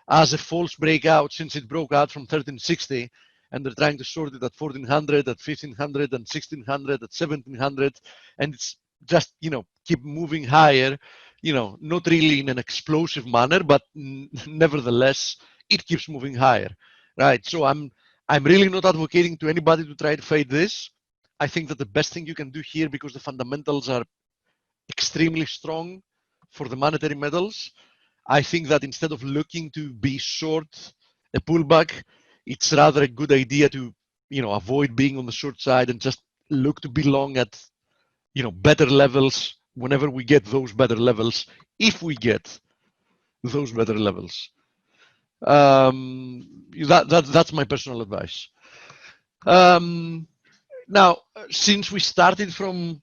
as a false breakout since it broke out from 1360, and they're trying to short it at 1400, at 1500, and 1600, at 1700, and it's just, you know, keep moving higher, you know, not really in an explosive manner, but nevertheless it keeps moving higher, right? So I'm really not advocating to anybody to try to fade this. I think that the best thing you can do here, because the fundamentals are extremely strong for the monetary metals, I think that instead of looking to be short a pullback, it's rather a good idea to, you know, avoid being on the short side and just look to be long at, you know, better levels whenever we get those better levels, if we get those better levels. That's my personal advice. Now, since we started from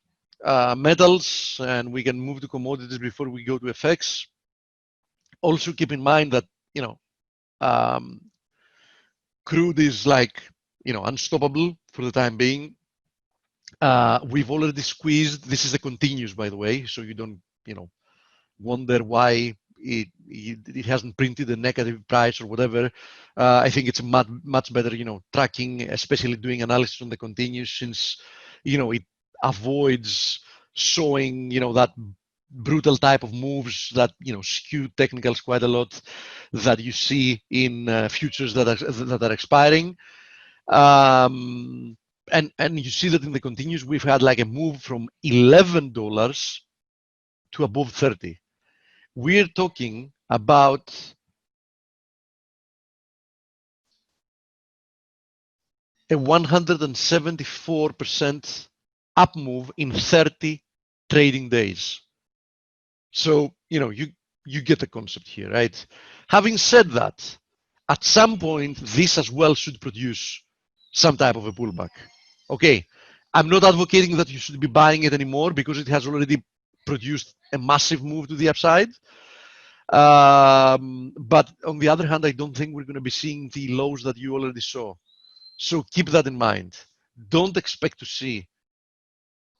metals, and we can move to commodities before we go to FX, also keep in mind that, you know, crude is like, you know, unstoppable for the time being. We've already squeezed. This is a continuous, by the way, so you don't, you know, wonder why it hasn't printed a negative price or whatever. I think it's much better, you know, tracking, especially doing analysis on the continuous, since, you know, it avoids showing, you know, that brutal type of moves that, you know, skew technicals quite a lot that you see in futures that are expiring. And you see that in the continuous, we've had like a move from $11 to above 30. We're talking about a 174% up move in 30 trading days. So, you know, you get the concept here, right? Having said that, at some point, this as well should produce some type of a pullback. Okay, I'm not advocating that you should be buying it anymore because it has already produced a massive move to the upside. But on the other hand, I don't think we're going to be seeing the lows that you already saw. So keep that in mind. Don't expect to see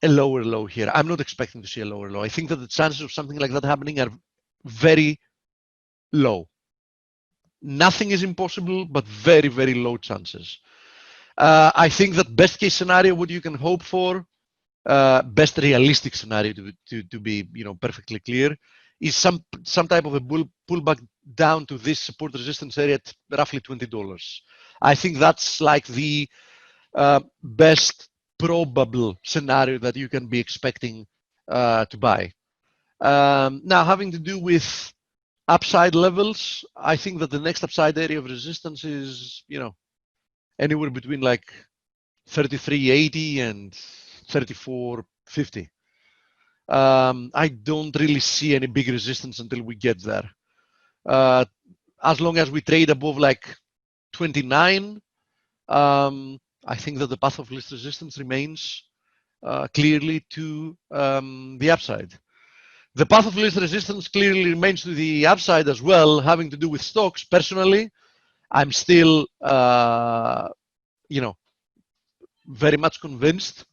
a lower low here. I'm not expecting to see a lower low. I think that the chances of something like that happening are very low. Nothing is impossible, but very, very low chances. I think that best case scenario, what you can hope for, best realistic scenario to be, you know, perfectly clear, is some type of a pullback down to this support resistance area at roughly $20. I think that's like the best probable scenario that you can be expecting to buy. Now, having to do with upside levels, I think that the next upside area of resistance is, you know, anywhere between like 33.80 and 34.50. I don't really see any big resistance until we get there. as long as we trade above like 29, I think that the path of least resistance remains clearly to the upside. The path of least resistance clearly remains to the upside as well, having to do with stocks. Personally, I'm still, very much convinced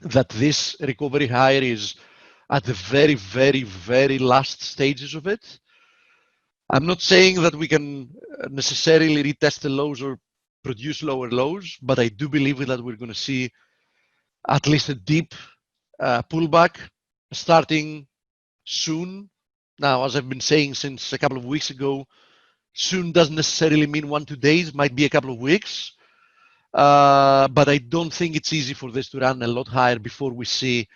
that this recovery higher is at the very, very, very last stages of it. I'm not saying that we can necessarily retest the lows or produce lower lows, but I do believe that we're going to see at least a deep pullback starting soon. Now, as I've been saying since a couple of weeks ago, soon doesn't necessarily mean 1-2 days, might be a couple of weeks. But I don't think it's easy for this to run a lot higher before we see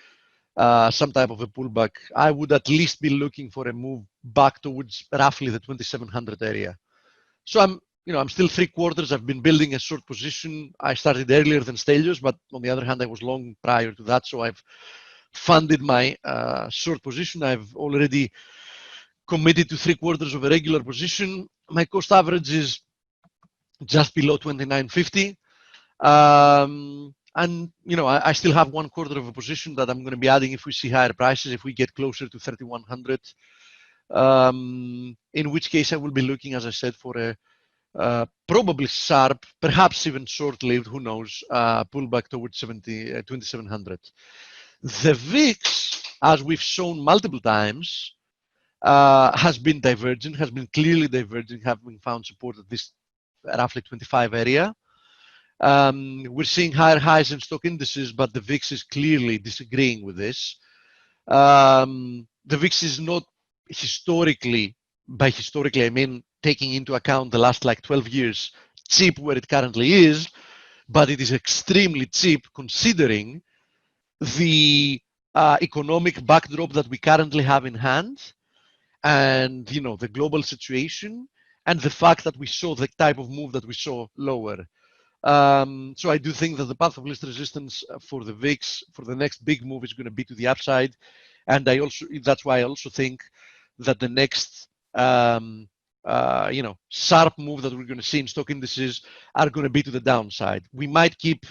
some type of a pullback. I would at least be looking for a move back towards roughly the 2700 area. So I'm still 3 quarters. I've been building a short position. I started earlier than Stelios, but on the other hand, I was long prior to that. So I've funded my short position. I've already committed to 3 quarters of a regular position. My cost average is just below 29.50. And I still have 1 quarter of a position that I'm going to be adding if we see higher prices, if we get closer to 3100, in which case I will be looking, as I said, for a probably sharp, perhaps even short-lived, who knows, pullback towards 2700. The VIX, as we've shown multiple times, has been diverging, has been clearly diverging, having found support at this roughly 25 area. We're seeing higher highs in stock indices, but the VIX is clearly disagreeing with this. The VIX is not historically, by historically I mean taking into account the last like 12 years, cheap where it currently is, but it is extremely cheap considering the economic backdrop that we currently have in hand, and the global situation, and the fact that we saw the type of move that we saw lower. So I do think that the path of least resistance for the VIX for the next big move is going to be to the upside, and that's why I also think that the next sharp move that we're going to see in stock indices are going to be to the downside. We might keep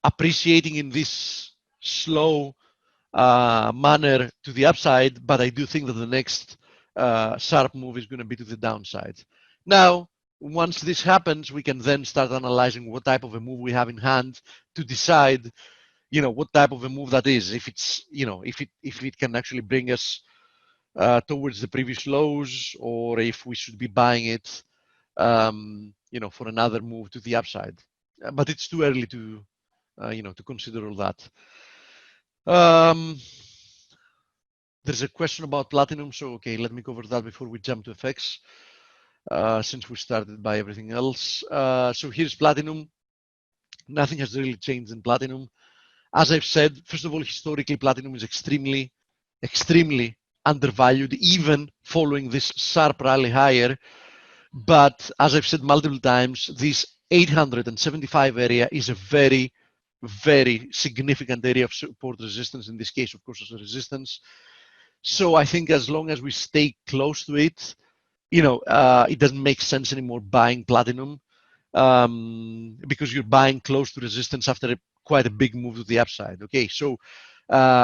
appreciating in this slow manner to the upside, but I do think that the next sharp move is going to be to the downside. Now, once this happens, we can then start analyzing what type of a move we have in hand to decide, what type of a move that is. If it's, if it can actually bring us towards the previous lows, or if we should be buying it, for another move to the upside. But it's too early to, to consider all that. There's a question about platinum, so okay, let me cover that before we jump to FX. Since we started by everything else. So here's platinum. Nothing has really changed in platinum. As I've said, first of all, historically, platinum is extremely, extremely undervalued, even following this sharp rally higher. But as I've said multiple times, this 875 area is a very, very significant area of support resistance. In this case, of course, as a resistance. So I think as long as we stay close to it, it doesn't make sense anymore buying platinum because you're buying close to resistance after quite a big move to the upside. Okay, so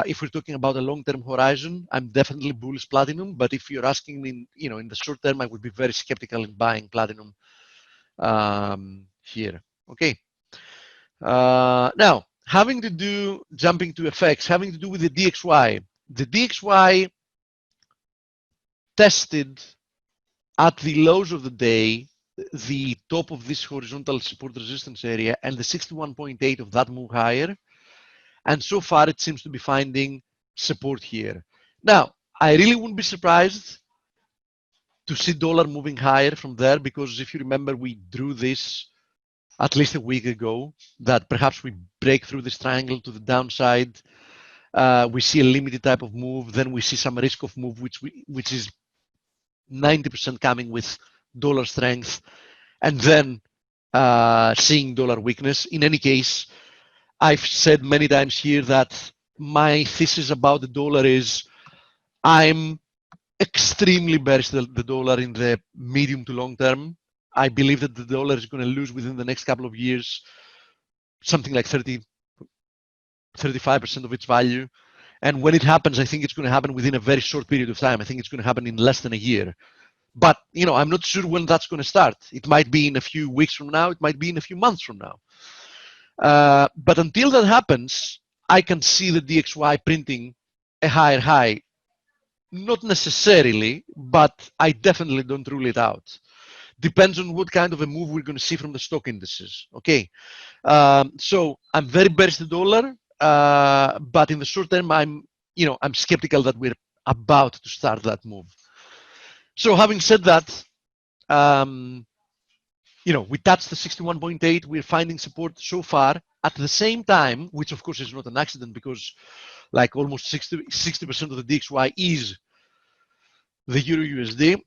if we're talking about a long-term horizon, I'm definitely bullish platinum. But if you're asking me, in the short term, I would be very skeptical in buying platinum here. Okay. Now, jumping to FX, having to do with the DXY. The DXY tested at the lows of the day, the top of this horizontal support resistance area and the 61.8 of that move higher. And so far, it seems to be finding support here. Now, I really wouldn't be surprised to see dollar moving higher from there, because if you remember, we drew this at least a week ago, that perhaps we break through this triangle to the downside. We see a limited type of move, then we see some risk of move, which is 90% coming with dollar strength, and then seeing dollar weakness. In any case, I've said many times here that my thesis about the dollar is I'm extremely bearish the dollar in the medium to long term. I believe that the dollar is going to lose within the next couple of years something like 35% of its value. And when it happens, I think it's going to happen within a very short period of time. I think it's going to happen in less than a year. But, you know, I'm not sure when that's going to start. It might be in a few weeks from now. It might be in a few months from now. But until that happens, I can see the DXY printing a higher high. Not necessarily, but I definitely don't rule it out. Depends on what kind of a move we're going to see from the stock indices. Okay, so I'm very bearish the dollar, but in the short term, I'm skeptical that we're about to start that move. So having said that, we touched the 61.8. We're finding support so far. At the same time, which of course is not an accident because like almost 60% of the DXY is the Euro USD.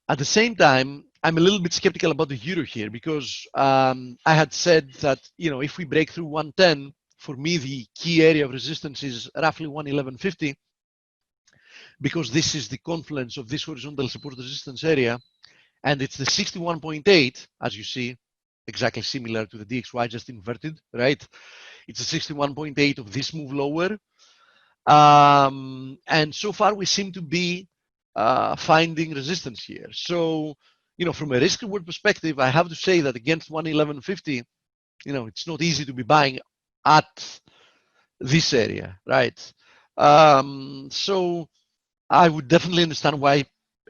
At the same time, I'm a little bit skeptical about the Euro here because I had said that, if we break through 110, for me, the key area of resistance is roughly 111.50 because this is the confluence of this horizontal support resistance area. And it's the 61.8, as you see, exactly similar to the DXY, just inverted, right? It's the 61.8 of this move lower. And so far, we seem to be finding resistance here. So, from a risk reward perspective, I have to say that against 111.50, it's not easy to be buying at this area, right? So I would definitely understand why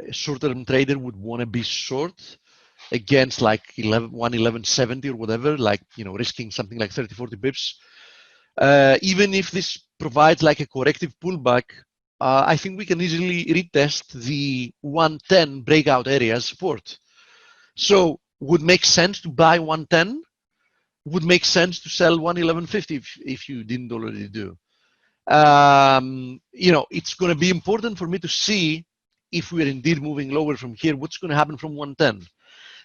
a short-term trader would want to be short against like 111.70 or whatever, like, risking something like 30-40 bips. Even if this provides like a corrective pullback, I think we can easily retest the 110 breakout area as support. So would make sense to buy 110, would make sense to sell 111.50 if you didn't already do. It's going to be important for me to see if we're indeed moving lower from here, what's going to happen from 110.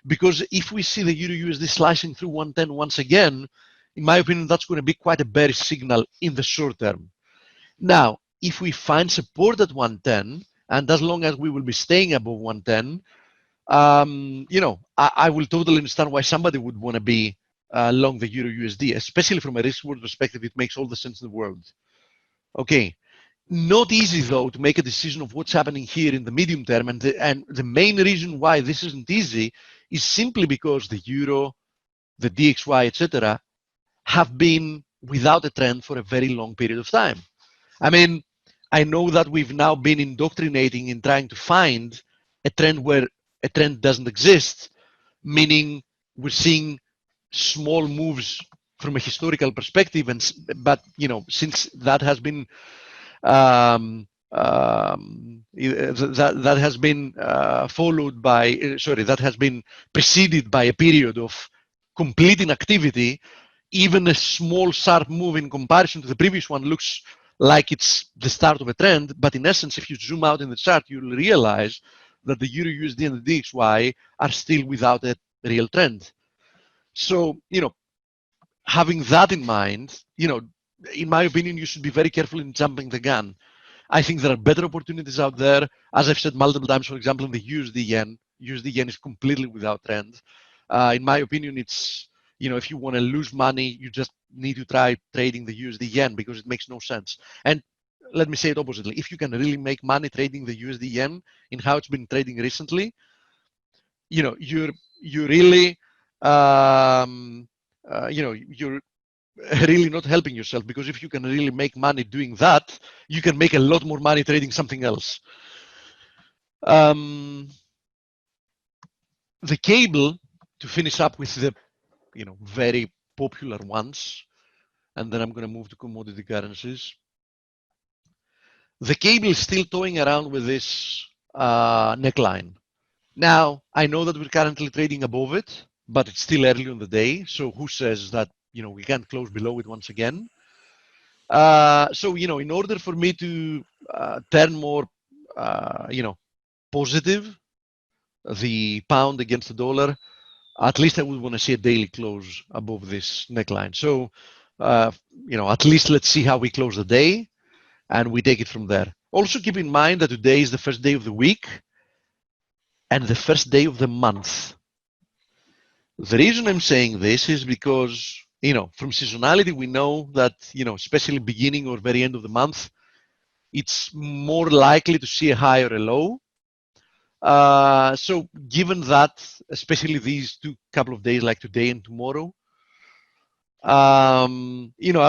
Because if we see the Euro USD slicing through 110 once again, in my opinion, that's going to be quite a bearish signal in the short term. Now, if we find support at 110, and as long as we will be staying above 110, I will totally understand why somebody would want to be long the Euro USD, especially from a risk-reward perspective. It makes all the sense in the world. Okay, not easy though to make a decision of what's happening here in the medium term, and the main reason why this isn't easy is simply because the euro, the DXY, etc., have been without a trend for a very long period of time. I mean, I know that we've now been indoctrinating in trying to find a trend where a trend doesn't exist, meaning we're seeing small moves from a historical perspective, but since that has been that has been followed by that has been preceded by a period of complete inactivity, even a small sharp move in comparison to the previous one looks like it's the start of a trend. But in essence, if you zoom out in the chart, you'll realize that the Euro USD and the DXY are still without a real trend. So, having that in mind, in my opinion, you should be very careful in jumping the gun. I think there are better opportunities out there. As I've said multiple times, for example, in the USD yen is completely without trend. In my opinion, it's, if you want to lose money, you just need to try trading the USD yen because it makes no sense. And let me say it oppositely. If you can really make money trading the USD yen in how it's been trading recently, you're really, you're really not helping yourself, because if you can really make money doing that, you can make a lot more money trading something else. The cable, to finish up with the very popular ones, and then I'm going to move to commodity currencies. The cable is still toying around with this neckline. Now, I know that we're currently trading above it, but it's still early on the day. So who says that, we can't close below it once again? So, in order for me to turn more, positive, the pound against the dollar, at least I would want to see a daily close above this neckline. So, at least let's see how we close the day and we take it from there. Also keep in mind that today is the first day of the week and the first day of the month. The reason I'm saying this is because, from seasonality, we know that, especially beginning or very end of the month, it's more likely to see a high or a low. So given that, especially these couple of days like today and tomorrow, I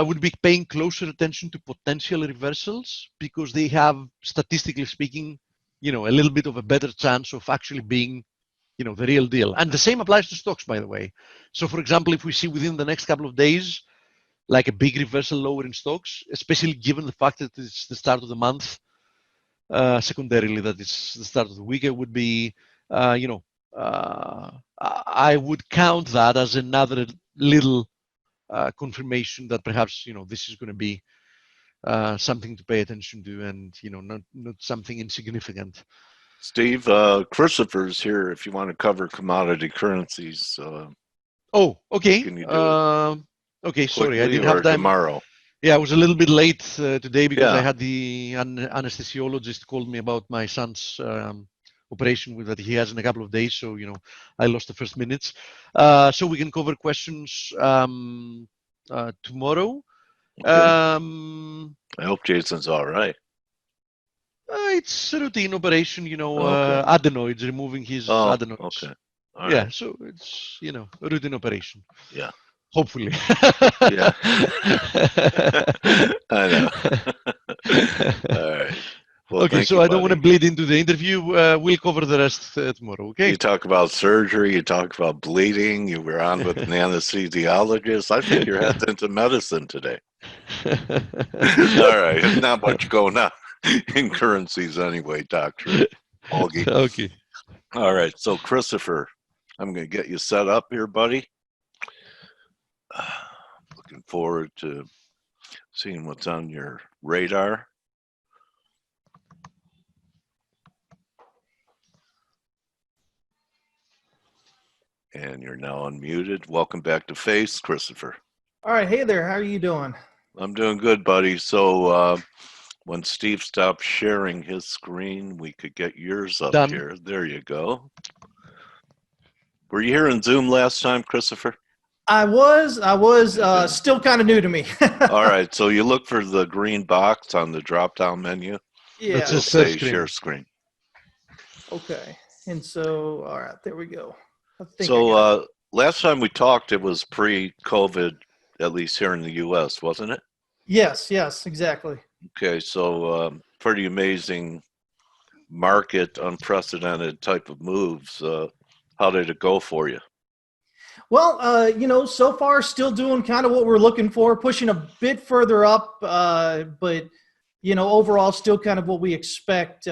would be paying closer attention to potential reversals because they have, statistically speaking, a little bit of a better chance of actually being, the real deal. And the same applies to stocks, by the way. So for example, if we see within the next couple of days, like a big reversal lower in stocks, especially given the fact that it's the start of the month, secondarily that it's the start of the week, it would be, I would count that as another little confirmation that perhaps, this is going to be something to pay attention to and, not something insignificant. Steve, Christopher's here if you want to cover commodity currencies. Oh, okay. Can you do okay, sorry, I didn't or have time. tomorrow? Yeah, I was a little bit late today because Yeah. I had the anesthesiologist called me about my son's operation that he has in a couple of days. So, I lost the first minutes. So we can cover questions tomorrow. Okay. I hope Jason's all right. It's a routine operation, Okay. adenoids, removing his adenoids. Okay. All yeah, right. so it's, a routine operation. Yeah. Hopefully. Yeah. I know. All right. Well, okay, so I don't want to bleed into the interview. We'll cover the rest tomorrow, okay? You talk about surgery, you talk about bleeding, you were on with an anesthesiologist. I think you're heading into medicine today. All right. There's not much going on in currencies anyway, Dr. Olgi. Okay. All right. So, Christopher, I'm going to get you set up here, buddy. Looking forward to seeing what's on your radar. And you're now unmuted. Welcome back to Face, Christopher. All right. Hey there. How are you doing? I'm doing good, buddy. So when Steve stops sharing his screen, we could get yours up Done. here. There you go. Were you here in Zoom last time, Christopher? I was still kind of new to me. All right. So you look for the green box on the drop-down menu. Yeah. That's It'll a say screen. share screen. Okay. And so, all right, there we go. So last time we talked, it was pre-COVID, at least here in the U.S., wasn't it? Yes, exactly. Okay, so pretty amazing market, unprecedented type of moves. How did it go for you? Well, so far still doing kind of what we're looking for, pushing a bit further up, but, overall still kind of what we expect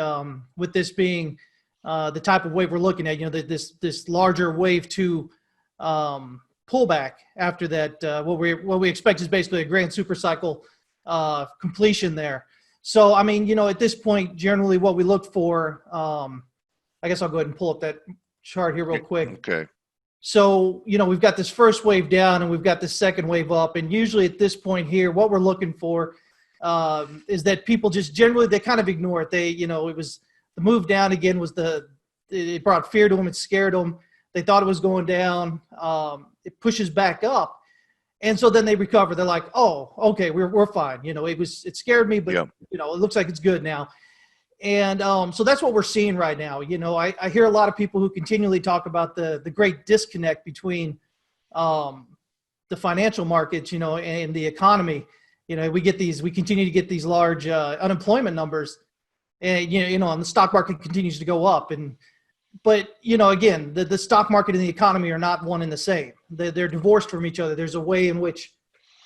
with this being the type of wave we're looking at, this larger wave 2 pullback after that. What we expect is basically a grand super cycle completion there. So, I mean, at this point, generally what we look for, I guess I'll go ahead and pull up that chart here real quick. Okay. So, we've got this first wave down and we've got this second wave up. And usually at this point here, what we're looking for is that people just generally, they kind of ignore it. They, it was the move down again it brought fear to them. It scared them. They thought it was going down. It pushes back up. And so then they recover. They're like, oh, okay, we're fine. It scared me, but it looks like it's good now. And so that's what we're seeing right now. I hear a lot of people who continually talk about the great disconnect between the financial markets, and the economy. We continue to get these large unemployment numbers, and and the stock market continues to go up. But again, the stock market and the economy are not one and the same. They're divorced from each other. There's a way in which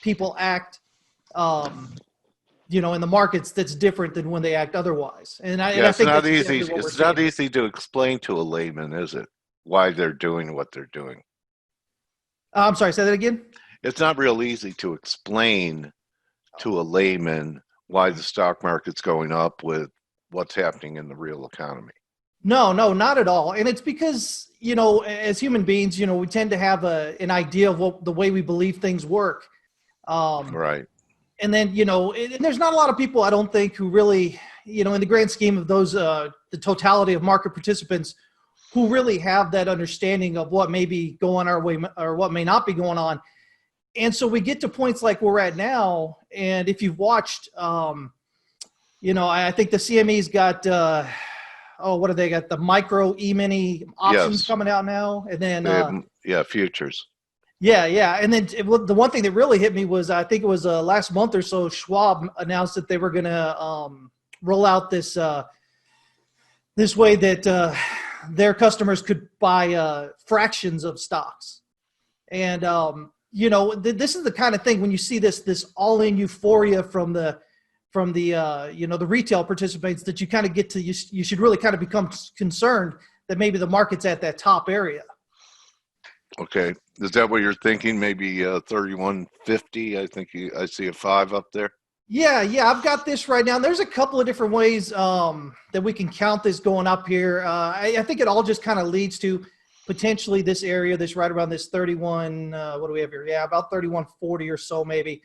people act, in the markets that's different than when they act otherwise. And I think not that's easy. exactly what It's we're not seeing. easy to explain to a layman, is it? Why they're doing what they're doing. I'm sorry, say that again? It's not real easy to explain to a layman why the stock market's going up with what's happening in the real economy. No, not at all. And it's because, as human beings, we tend to have an idea of the way we believe things work. Right. And then, and there's not a lot of people, I don't think, who really, you know, in the grand scheme of those, the totality of market participants who really have that understanding of what may be going our way or what may not be going on. And so we get to points like we're at now. And if you've watched, you know, I think the CME's got, what do they got? The micro E-mini options coming out now. And then, futures. Yeah. And then the one thing that really hit me was, I think it was last month or so, Schwab announced that they were going to roll out this this way that their customers could buy fractions of stocks. And, you know, this is the kind of thing when you see this all-in euphoria from the you know, the retail participants that you kind of get to, you should really kind of become concerned that maybe the market's at that top area. Okay. Is that what you're thinking? Maybe 3150. I think I see a 5 up there. Yeah. I've got this right now. There's a couple of different ways that we can count this going up here. I think it all just kind of leads to potentially this area, this right around this 31. What do we have here? Yeah, about 3140 or so, maybe.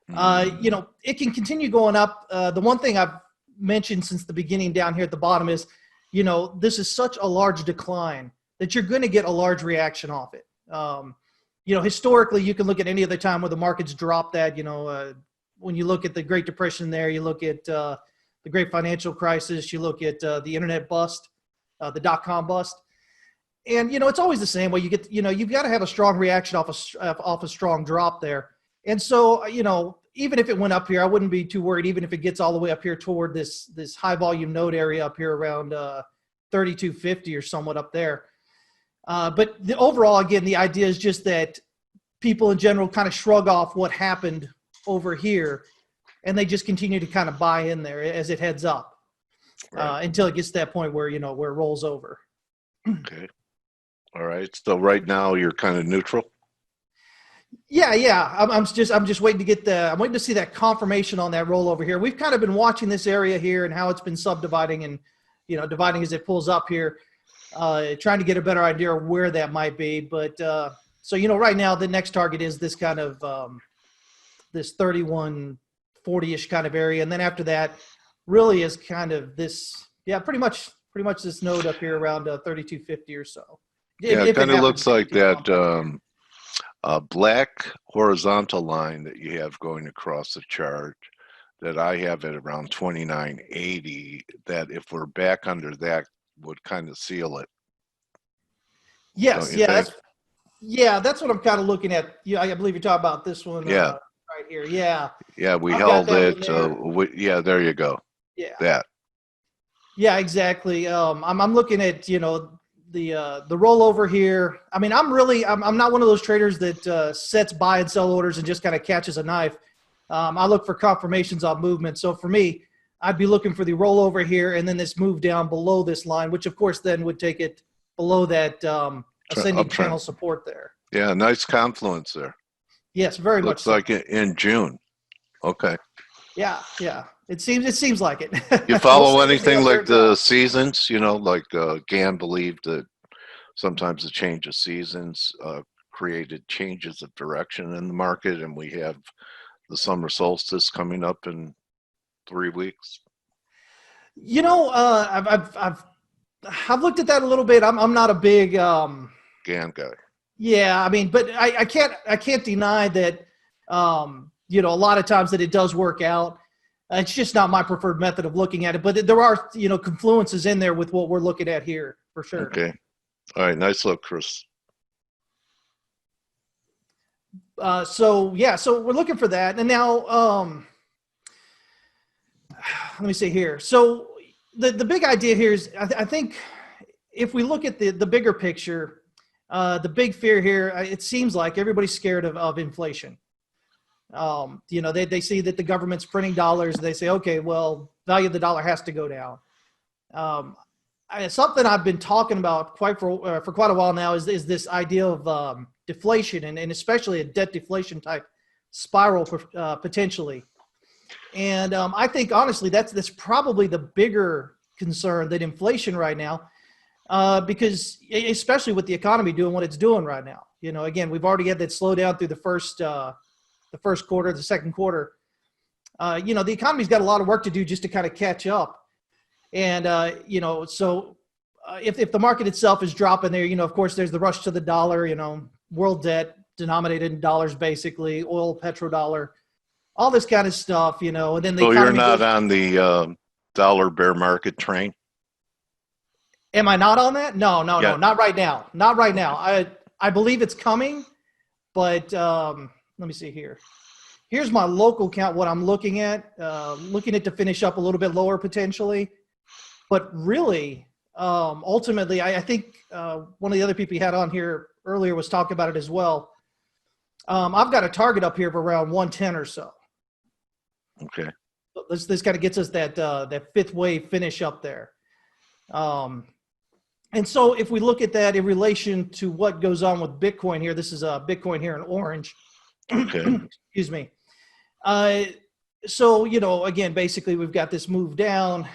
You know, it can continue going up. The one thing I've mentioned since the beginning down here at the bottom is, you know, this is such a large decline that you're going to get a large reaction off it. You know, historically, you can look at any other time where the markets drop that, you know, when you look at the Great Depression there, you look at the Great Financial Crisis, you look at the internet bust, the dot-com bust. And, you know, it's always the same way. You get, you know, you've got to have a strong reaction off a strong drop there. And so, you know, even if it went up here, I wouldn't be too worried, even if it gets all the way up here toward this high volume node area up here around 3250 or somewhat up there. But the overall, again, the idea is just that people in general kind of shrug off what happened over here, and they just continue to kind of buy in there as it heads up until it gets to that point where, you know, where it rolls over. Okay. All right. So right now you're kind of neutral. Yeah. I'm just waiting to get I'm waiting to see that confirmation on that rollover here. We've kind of been watching this area here and how it's been subdividing and, you know, dividing as it pulls up here, trying to get a better idea of where that might be. But so, you know, right now the next target is this kind of this 3140-ish kind of area. And then after that really is kind of this, pretty much this node up here around 3250 or so. Yeah, it kind of looks like that black horizontal line that you have going across the chart that I have at around 2980, that if we're back under that would kind of seal it. Yes, that's what I'm kind of looking at. Yeah, I believe you're talking about this one right here. Yeah, we held it. There you go. Yeah, that. Yeah, exactly. I'm looking at, you know, the rollover here. I mean, I'm not one of those traders that sets buy and sell orders and just kind of catches a knife. I look for confirmations on movement. So for me, I'd be looking for the rollover here and then this move down below this line, which of course then would take it below that ascending channel support there. Yeah, nice confluence there. Yes, very much. Looks like it in June. Okay. Yeah. It seems like it. You follow anything like the seasons? You know, like Gann believed that sometimes the change of seasons created changes of direction in the market, and we have the summer solstice coming up in 3 weeks. You know, I've looked at that a little bit. I'm not a big Gann guy. Yeah, I mean, but I can't deny that you know, a lot of times that it does work out. It's just not my preferred method of looking at it, but there are, you know, confluences in there with what we're looking at here for sure. Okay. All right. Nice look, Chris. So we're looking for that. And now, let me see here. So the big idea here is, I think if we look at the bigger picture, the big fear here, it seems like everybody's scared of inflation. You know, they see that the government's printing dollars. They say, okay, well, value of the dollar has to go down. Something I've been talking about for quite a while now is this idea of deflation and especially a debt deflation type spiral potentially. And I think honestly that's probably the bigger concern than inflation right now, because especially with the economy doing what it's doing right now. You know, again, we've already had that slowdown through the first quarter, the second quarter. You know, the economy's got a lot of work to do just to kind of catch up. And, so if the market itself is dropping there, of course, there's the rush to the dollar, world debt denominated in dollars, basically, oil, petrodollar, all this kind of stuff, and then the So economy you're not goes, on the dollar bear market train? am I not on that? No, Yeah. not right now. Not right now. I believe it's coming, but let me see here. Here's my local count, what I'm looking at to finish up a little bit lower potentially. But really, ultimately, I think one of the other people you had on here earlier was talking about it as well. I've got a target up here of around 110 or so. Okay. This kind of gets us that fifth wave finish up there. And so if we look at that in relation to what goes on with Bitcoin here, this is Bitcoin here in orange. Okay. Excuse me. So, again, basically we've got this move down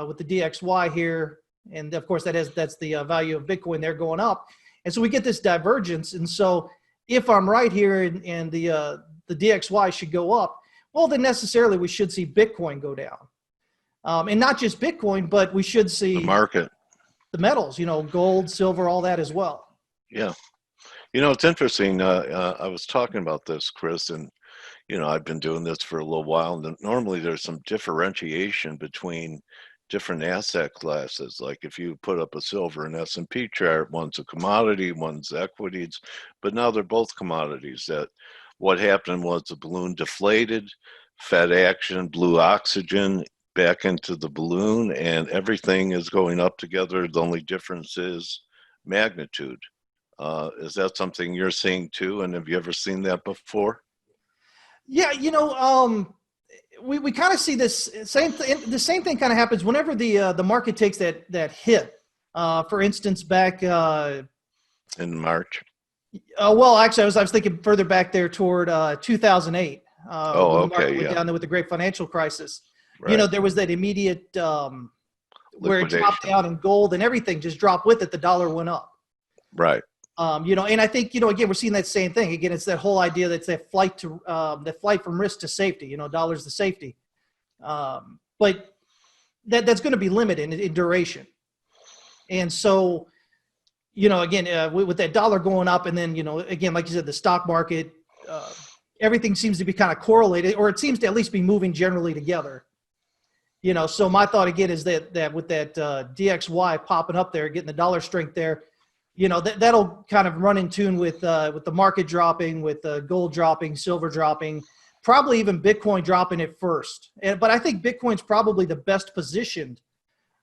with the DXY here. And of course that's the value of Bitcoin there going up. And so we get this divergence. And so if I'm right here and the DXY should go up, well, then necessarily we should see Bitcoin go down. And not just Bitcoin, but we should see The market. the metals, gold, silver, all that as well. Yeah. It's interesting. I was talking about this, Chris, and I've been doing this for a little while, and normally there's some differentiation between different asset classes. Like if you put up a silver and S&P chart, one's a commodity, one's equities, but now they're both commodities. That what happened was the balloon deflated, Fed action blew oxygen back into the balloon, and everything is going up together. The only difference is magnitude. Is that something you're seeing too? And have you ever seen that before? Yeah, we kind of see this same thing. The same thing kind of happens whenever the market takes that hit. For instance, back In March. well, actually, I was thinking further back there toward 2008. When the market went down there with the great financial crisis. Right. There was that immediate where it dropped Liquidation. down in gold and everything just dropped with it. The dollar went up. Right. And I think, again, we're seeing that same thing. Again, it's that whole idea that's that flight from risk to safety, dollars to safety. But that's going to be limited in duration. And so, again, with that dollar going up and then, again, like you said, the stock market, everything seems to be kind of correlated, or it seems to at least be moving generally together. So my thought again is that with that DXY popping up there, getting the dollar strength there, that'll kind of run in tune with the market dropping, with gold dropping, silver dropping, probably even Bitcoin dropping at first. But I think Bitcoin's probably the best positioned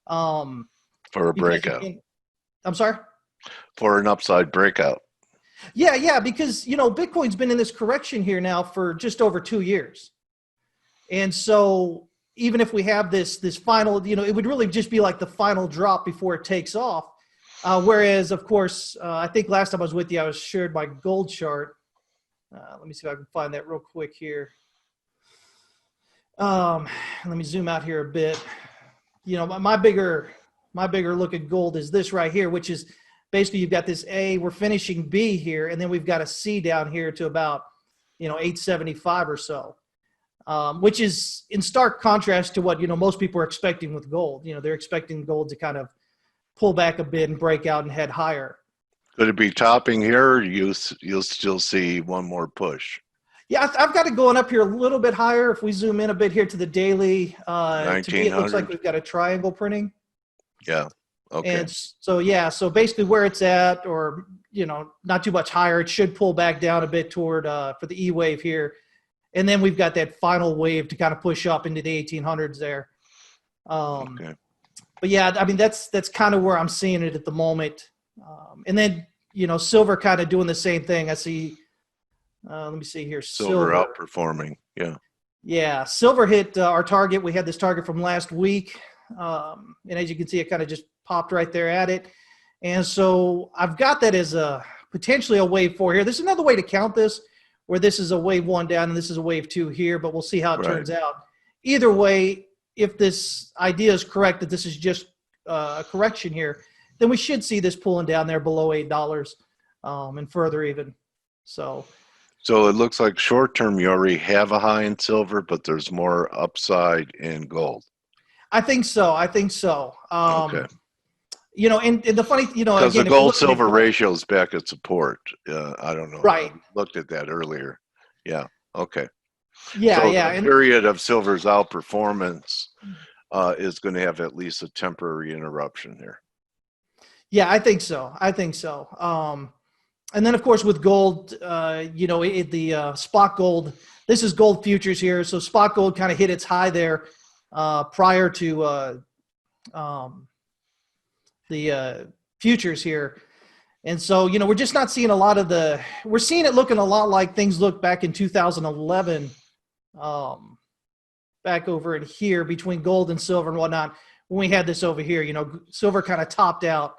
For a breakout. I'm sorry? For an upside breakout. Yeah, because Bitcoin's been in this correction here now for just over 2 years, and so even if we have this final, it would really just be like the final drop before it takes off. Whereas, of course, I think last time I was with you, I was shared my gold chart. Let me see if I can find that real quick here. Let me zoom out here a bit. My bigger look at gold is this right here, which is basically you've got this A, we're finishing B here, and then we've got a C down here to about, 875 or so, which is in stark contrast to what, most people are expecting with gold. They're expecting gold to kind of pull back a bit and break out and head higher. Could it be topping here, or you'll still see one more push? Yeah, I've got it going up here a little bit higher. If we zoom in a bit here to the daily, to me it looks like we've got a triangle printing. Yeah. Okay. And so basically where it's at, or not too much higher, it should pull back down a bit toward for the E wave here, and then we've got that final wave to kind of push up into the 1800s there. Okay. But yeah, I mean that's kind of where I'm seeing it at the moment. And then silver kind of doing the same thing. I see. Let me see here. Silver outperforming. Yeah. Yeah, silver hit our target. We had this target from last week, and as you can see, it kind of just popped right there at it. And so I've got that as potentially a wave 4 here. There's another way to count this, where this is a wave 1 down and this is a wave 2 here, but we'll see how it turns out. Either way, if this idea is correct that this is just a correction here, then we should see this pulling down there below $8 and further even. So it looks like short term you already have a high in silver, but there's more upside in gold. I think so. I think so. Okay. You know, and the funny, you know, Because again, the if we're gold looking at silver gold- ratio is back at support. I don't know. Right. I looked at that earlier. Yeah. Okay. Yeah, So yeah. the And period of silver's outperformance is going to have at least a temporary interruption here. yeah, I think so. I think so. And then of course with gold, you know, the spot gold, this is gold futures here. So spot gold kind of hit its high there prior to the futures here. And so, you know, we're just not seeing a lot of we're seeing it looking a lot like things looked back in 2011, back over in here between gold and silver and whatnot. When we had this over here, you know, silver kind of topped out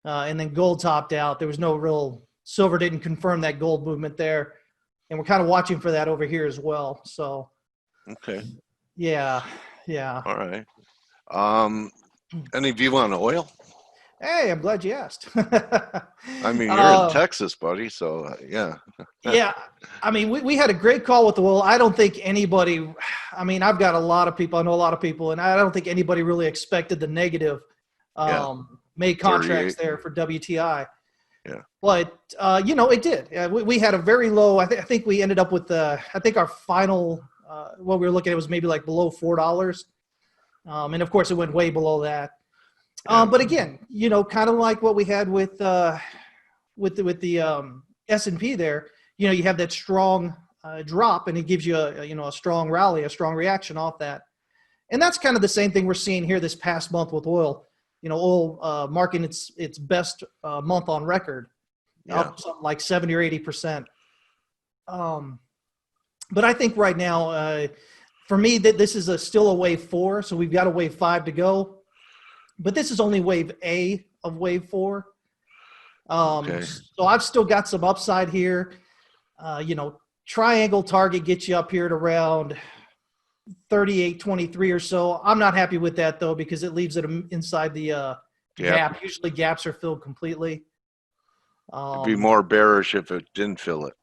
and then gold topped out. There was no real, silver didn't confirm that gold movement there. And we're kind of watching for that over here as well. So, Okay. yeah, yeah. All right. Any view on oil? Hey, I'm glad you asked. I mean, you're in Texas, buddy. So yeah. Yeah, I mean, we had a great call with the oil. I don't think anybody, I mean, I've got a lot of people, I know a lot of people, and I don't think anybody really expected the negative May contracts 38. there for WTI. Yeah. But, you know, it did. We had a very low, I think we ended up with, I think our final, what we were looking at was maybe like below $4. And of course it went way below that. Yeah. But again, you know, kind of like what we had with the S&P there, you know, you have that strong drop and it gives you a strong rally, a strong reaction off that. And that's kind of the same thing we're seeing here this past month with oil. You know, oil marking its best month on record, up something like 70 or 80%. But I think right now, for me, that this is still a wave 4, so we've got a wave 5 to go. But this is only wave A of wave 4. Okay. So I've still got some upside here. You know, triangle target gets you up here at around 38.23 or so. I'm not happy with that though, because it leaves it inside the gap. Usually gaps are filled completely. It'd be more bearish if it didn't fill it.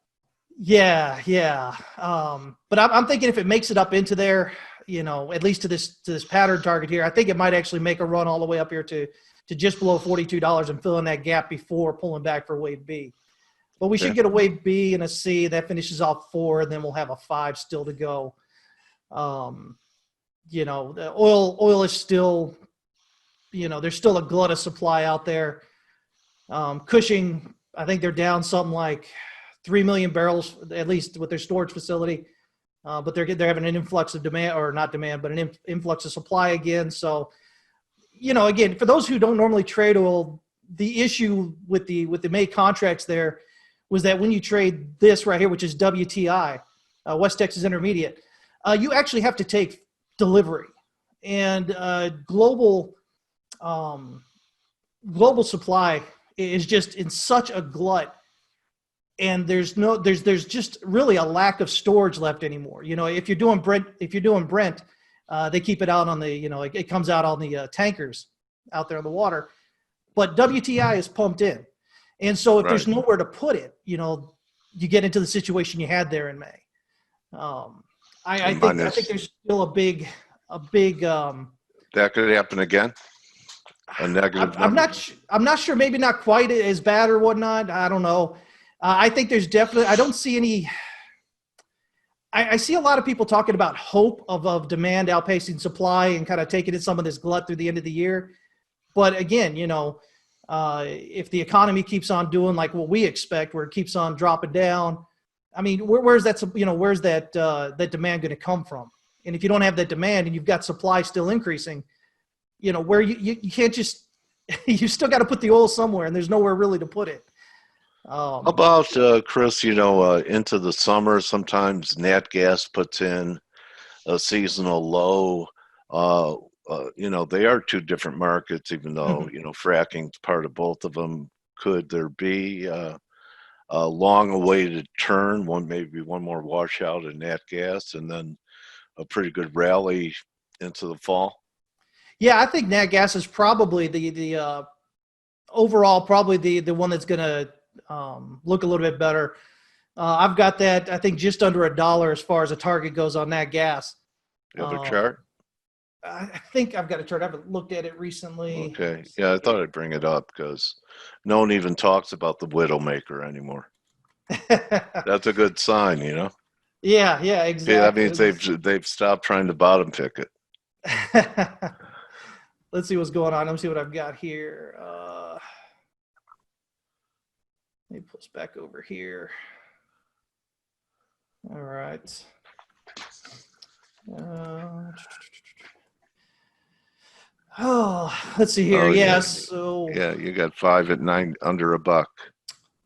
Yeah, yeah. But I'm thinking if it makes it up into there, you know, at least to this pattern target here, I think it might actually make a run all the way up here to just below $42 and fill in that gap before pulling back for wave B. But we should get a wave B and a C that finishes off 4, and then we'll have a 5 still to go. You know, the oil is still, you know, there's still a glut of supply out there. Cushing, I think they're down something like 3 million barrels, at least with their storage facility. But they're having an influx of demand, or not demand, but an influx of supply again. So, you know, again, for those who don't normally trade oil, the issue with the May contracts there was that when you trade this right here, which is WTI, West Texas Intermediate, you actually have to take delivery, and global supply is just in such a glut. And there's just really a lack of storage left anymore. You know, if you're doing Brent, they keep it out on the, you know, it comes out on the tankers out there in the water, but WTI is pumped in. And so if there's nowhere to put it, you know, you get into the situation you had there in May. I think there's still a big that could happen again. A negative. I'm not sure. Maybe not quite as bad or whatnot. I don't know. I think there's definitely, I don't see any, I see a lot of people talking about hope of demand outpacing supply and kind of taking in some of this glut through the end of the year. But again, you know, if the economy keeps on doing like what we expect, where it keeps on dropping down, I mean, where's that demand going to come from? And if you don't have that demand and you've got supply still increasing, you know, where you can't just, you still got to put the oil somewhere, and there's nowhere really to put it. How about, Chris, you know, into the summer, sometimes nat gas puts in a seasonal low. You know, they are two different markets, even though, you know, fracking's part of both of them. Could there be a long awaited turn, maybe one more washout in nat gas, and then a pretty good rally into the fall? Yeah, I think nat gas is probably the overall, probably the one that's going to look a little bit better. I've got that, I think, just under $1 as far as a target goes on nat gas. You have a chart? I think I've got a chart. I haven't looked at it recently. Okay. Yeah, I thought I'd bring it up because no one even talks about the Widowmaker anymore. That's a good sign, you know. Yeah, yeah, Yeah, that exactly. means they've stopped trying to bottom pick it. Let's see what's going on. Let me see what I've got here. Let me pull this back over here. All right. Let's see here. Oh, Yeah, yeah. so Yeah, you got 5 at 9 under a buck.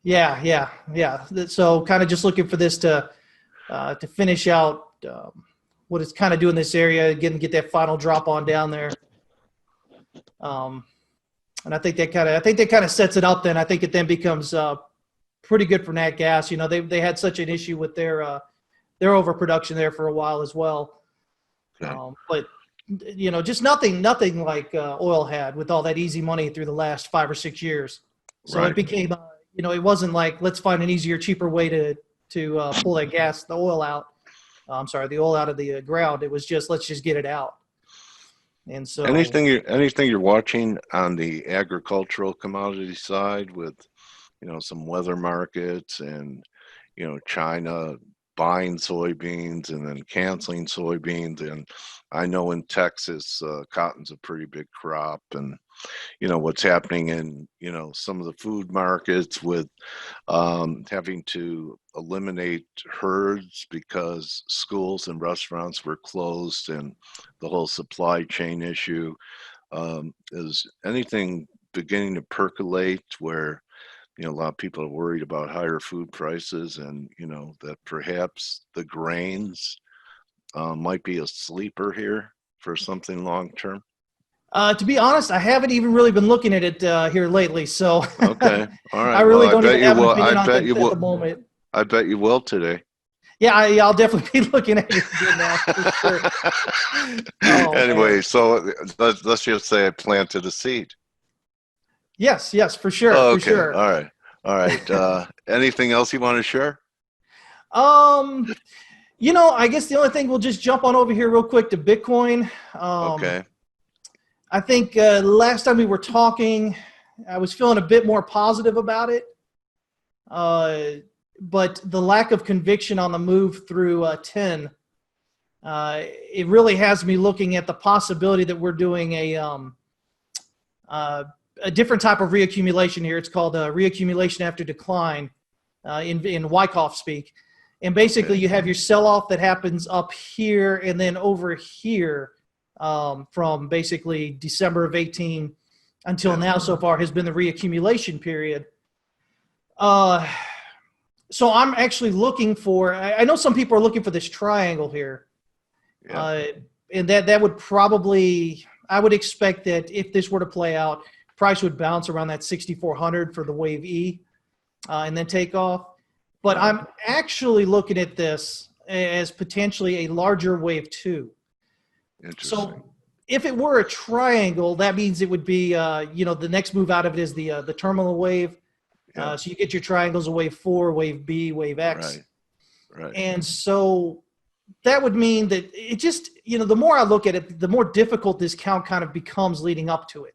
yeah. So kind of just looking for this to finish out what it's kind of doing in this area, again, get that final drop on down there. And I think that kind of sets it up. Then I think it then becomes pretty good for nat gas. You know, they had such an issue with their overproduction there for a while as well. Okay. But you know, just nothing like oil had with all that easy money through the last 5 or 6 years. So Right. it became, you know, it wasn't like let's find an easier, cheaper way to pull that the oil out. The oil out of the ground. It was just let's just get it out. And so Anything you're watching on the agricultural commodity side with, you know, some weather markets and, you know, China buying soybeans and then canceling soybeans. And I know in Texas, cotton's a pretty big crop, and, you know, what's happening in, you know, some of the food markets with having to eliminate herds because schools and restaurants were closed, and the whole supply chain issue. Is anything beginning to percolate where, you know, a lot of people are worried about higher food prices, and, you know, that perhaps the grains might be a sleeper here for something long term? to be honest, I haven't even really been looking at it here lately. So Okay. All right. I really Well, don't even have an opinion on bet it you at the will. moment. I bet you will today. Yeah, I'll definitely be looking at it again now for sure. Oh, Anyway, man. so let's just say I planted a seed. Yes, for sure, Oh, for okay. sure. All right. Anything else you want to share? You know, I guess the only thing, we'll just jump on over here real quick to Bitcoin. Okay. I think last time we were talking, I was feeling a bit more positive about it. But the lack of conviction on the move through 10, it really has me looking at the possibility that we're doing a different type of reaccumulation here. It's called reaccumulation after decline in Wyckoff speak. And basically, you have your sell-off that happens up here and then over here from basically December of 18 until now so far has been the reaccumulation period. So I'm actually looking for, I know some people are looking for this triangle here. And that would probably, I would expect that if this were to play out, price would bounce around that 6,400 for the wave E and then take off. But I'm actually looking at this as potentially a larger wave 2. Interesting. So if it were a triangle, that means it would be, you know, the next move out of it is the terminal wave. So you get your triangles of wave 4, wave B, wave X. Right. And so that would mean that it just, you know, the more I look at it, the more difficult this count kind of becomes leading up to it.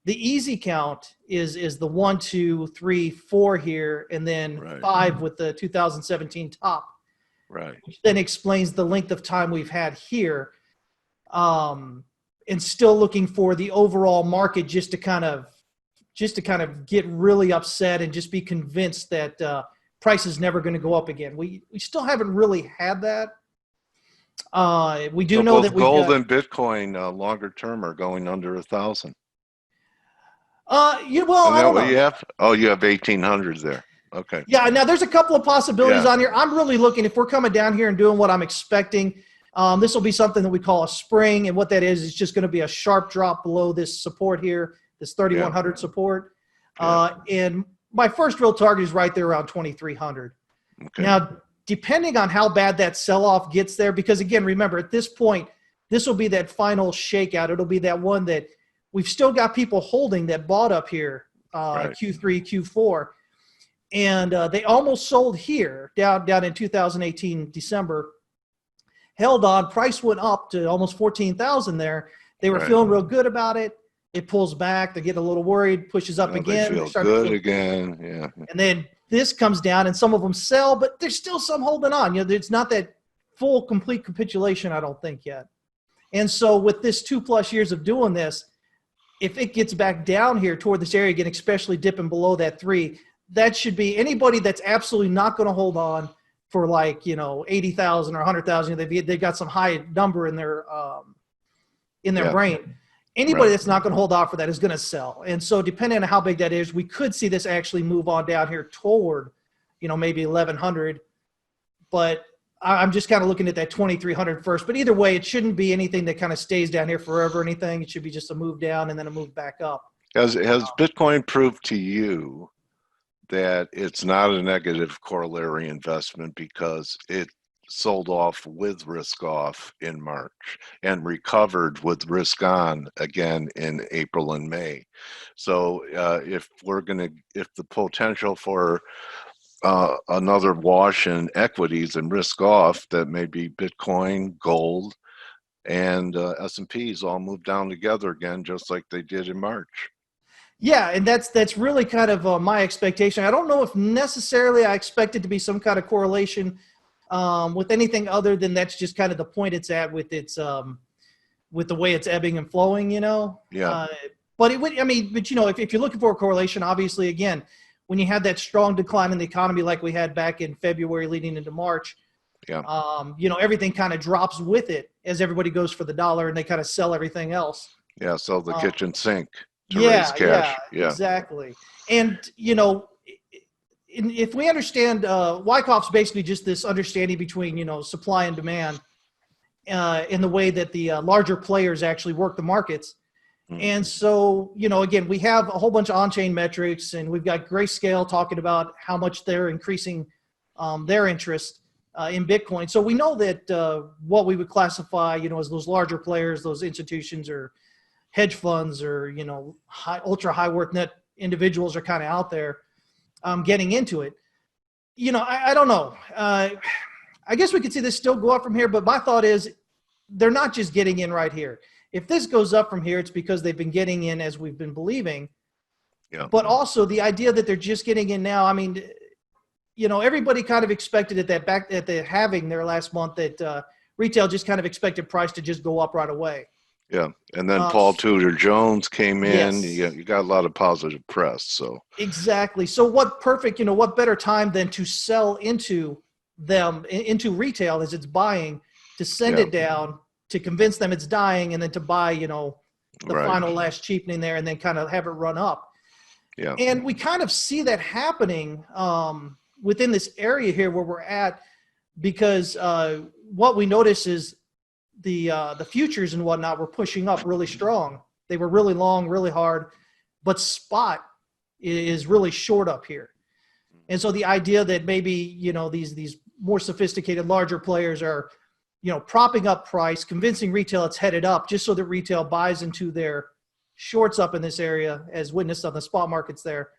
The easy count is the 1, 2, 3, 4 here, and then 5 with the 2017 top. Right. Which then explains the length of time we've had here. And still looking for the overall market just to kind of get really upset and just be convinced that price is never going to go up again. We still haven't really had that. We do know that gold and Bitcoin longer term are going under 1,000. I don't know. You have? Oh, you have 1,800 there. Okay. Yeah. Now there's a couple of possibilities on here. I'm really looking, if we're coming down here and doing what I'm expecting, this will be something that we call a spring. And what that is just going to be a sharp drop below this support here, this 3,100 support. And my first real target is right there around 2,300. Okay. Now, depending on how bad that sell-off gets there, because again, remember at this point, this will be that final shakeout. It'll be that one that we've still got people holding that bought up here, Q3, Q4. And they almost sold here down in 2018, December. held on. Price went up to almost 14,000 there. They were feeling real good about it. It pulls back. They get a little worried, pushes up again. They feel good again. Yeah. And then this comes down, and some of them sell, but there's still some holding on. It's not that full, complete capitulation, I don't think, yet. And so with this 2+ years of doing this, if it gets back down here toward this area again, especially dipping below that 3, that should be anybody that's absolutely not going to hold on for 80,000 or 100,000. They've got some high number in their brain. Anybody that's not going to hold off for that is going to sell. And so depending on how big that is, we could see this actually move on down here toward, maybe 1,100. But I'm just kind of looking at that 2,300 first. But either way, it shouldn't be anything that kind of stays down here forever or anything. It should be just a move down and then a move back up. Has Bitcoin proved to you that it's not a negative corollary investment because it sold off with risk off in March and recovered with risk on again in April and May? So if the potential for another wash in equities and risk off, that may be Bitcoin, gold, and S&Ps all move down together again, just like they did in March. Yeah, and that's really kind of my expectation. I don't know if necessarily I expect it to be some kind of correlation with anything other than that's just kind of the point it's at with its with the way it's ebbing and flowing, Yeah. But it would, if you're looking for a correlation, obviously, again, when you had that strong decline in the economy like we had back in February leading into March, everything kind of drops with it as everybody goes for the dollar and they kind of sell everything else. Yeah, so the kitchen sink to raise cash. Yeah, exactly. And, if we understand, Wyckoff's basically just this understanding between, supply and demand in the way that the larger players actually work the markets. Mm-hmm. And so, again, we have a whole bunch of on-chain metrics, and we've got Grayscale talking about how much they're increasing their interest in Bitcoin. So we know that what we would classify, as those larger players, those institutions or hedge funds or, ultra high worth net individuals are kind of out there getting into it. I don't know. I guess we could see this still go up from here, but my thought is they're not just getting in right here. If this goes up from here, it's because they've been getting in as we've been believing. Yeah. But also the idea that they're just getting in now, everybody kind of expected at the halving there last month that retail just kind of expected price to just go up right away. Yeah, and then Paul Tudor Jones came in. Yes. You got a lot of positive press. So exactly. So what better time than to sell into retail as it's buying, to send it down, to convince them it's dying, and then to buy, the final last cheapening there, and then kind of have it run up. Yeah. And we kind of see that happening within this area here where we're at, because what we notice is the futures and whatnot were pushing up really strong. They were really long, really hard, but spot is really short up here. And so the idea that maybe, these more sophisticated, larger players are, propping up price, convincing retail it's headed up just so that retail buys into their shorts up in this area, as witnessed on the spot markets there,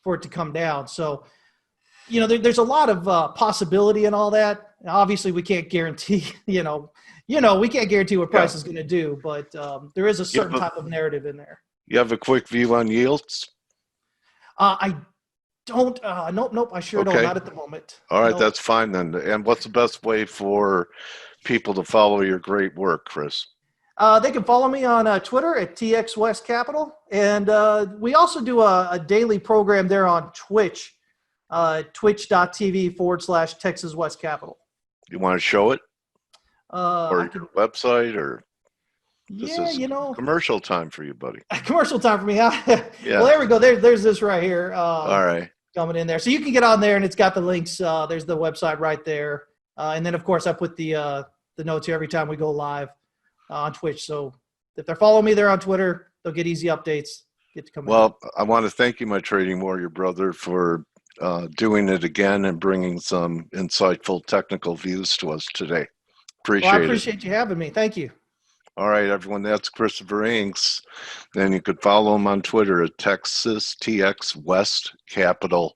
for it to come down. So, there's a lot of possibility in all that. Obviously, we can't guarantee, we can't guarantee what price is going to do, but there is a certain type of narrative in there. You have a quick view on yields? I don't. Nope. I sure don't. Not at the moment. All right, that's fine then. And what's the best way for people to follow your great work, Chris? They can follow me on Twitter at TX West Capital, and we also do a daily program there on Twitch, twitch.tv/Texas West Capital. You want to show it? Or your website, or this is commercial time for you, buddy. Commercial time for me, huh? Yeah. Well, there we go. There's this right here. All right. Coming in there. So you can get on there, and it's got the links. There's the website right there. And then, of course, I put the notes here every time we go live on Twitch. So if they're following me there on Twitter, they'll get easy updates. Get to come in. I want to thank you, my trading warrior brother, for doing it again and bringing some insightful technical views to us today. I appreciate you having me. Thank you. All right, everyone. That's Christopher Inks. Then you could follow him on Twitter at Texas TX West Capital.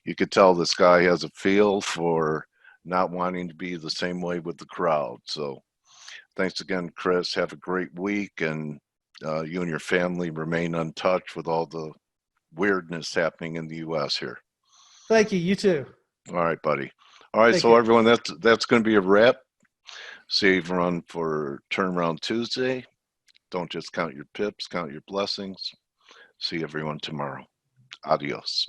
You could tell this guy has a feel for not wanting to be the same way with the crowd. So thanks again, Chris. Have a great week, and you and your family remain untouched with all the weirdness happening in the U.S. here. Thank you. You too. All right, buddy. All right, Take so care. everyone, that's going to be a wrap. Save run for Turnaround Tuesday. Don't just count your pips, count your blessings. See everyone tomorrow. Adios.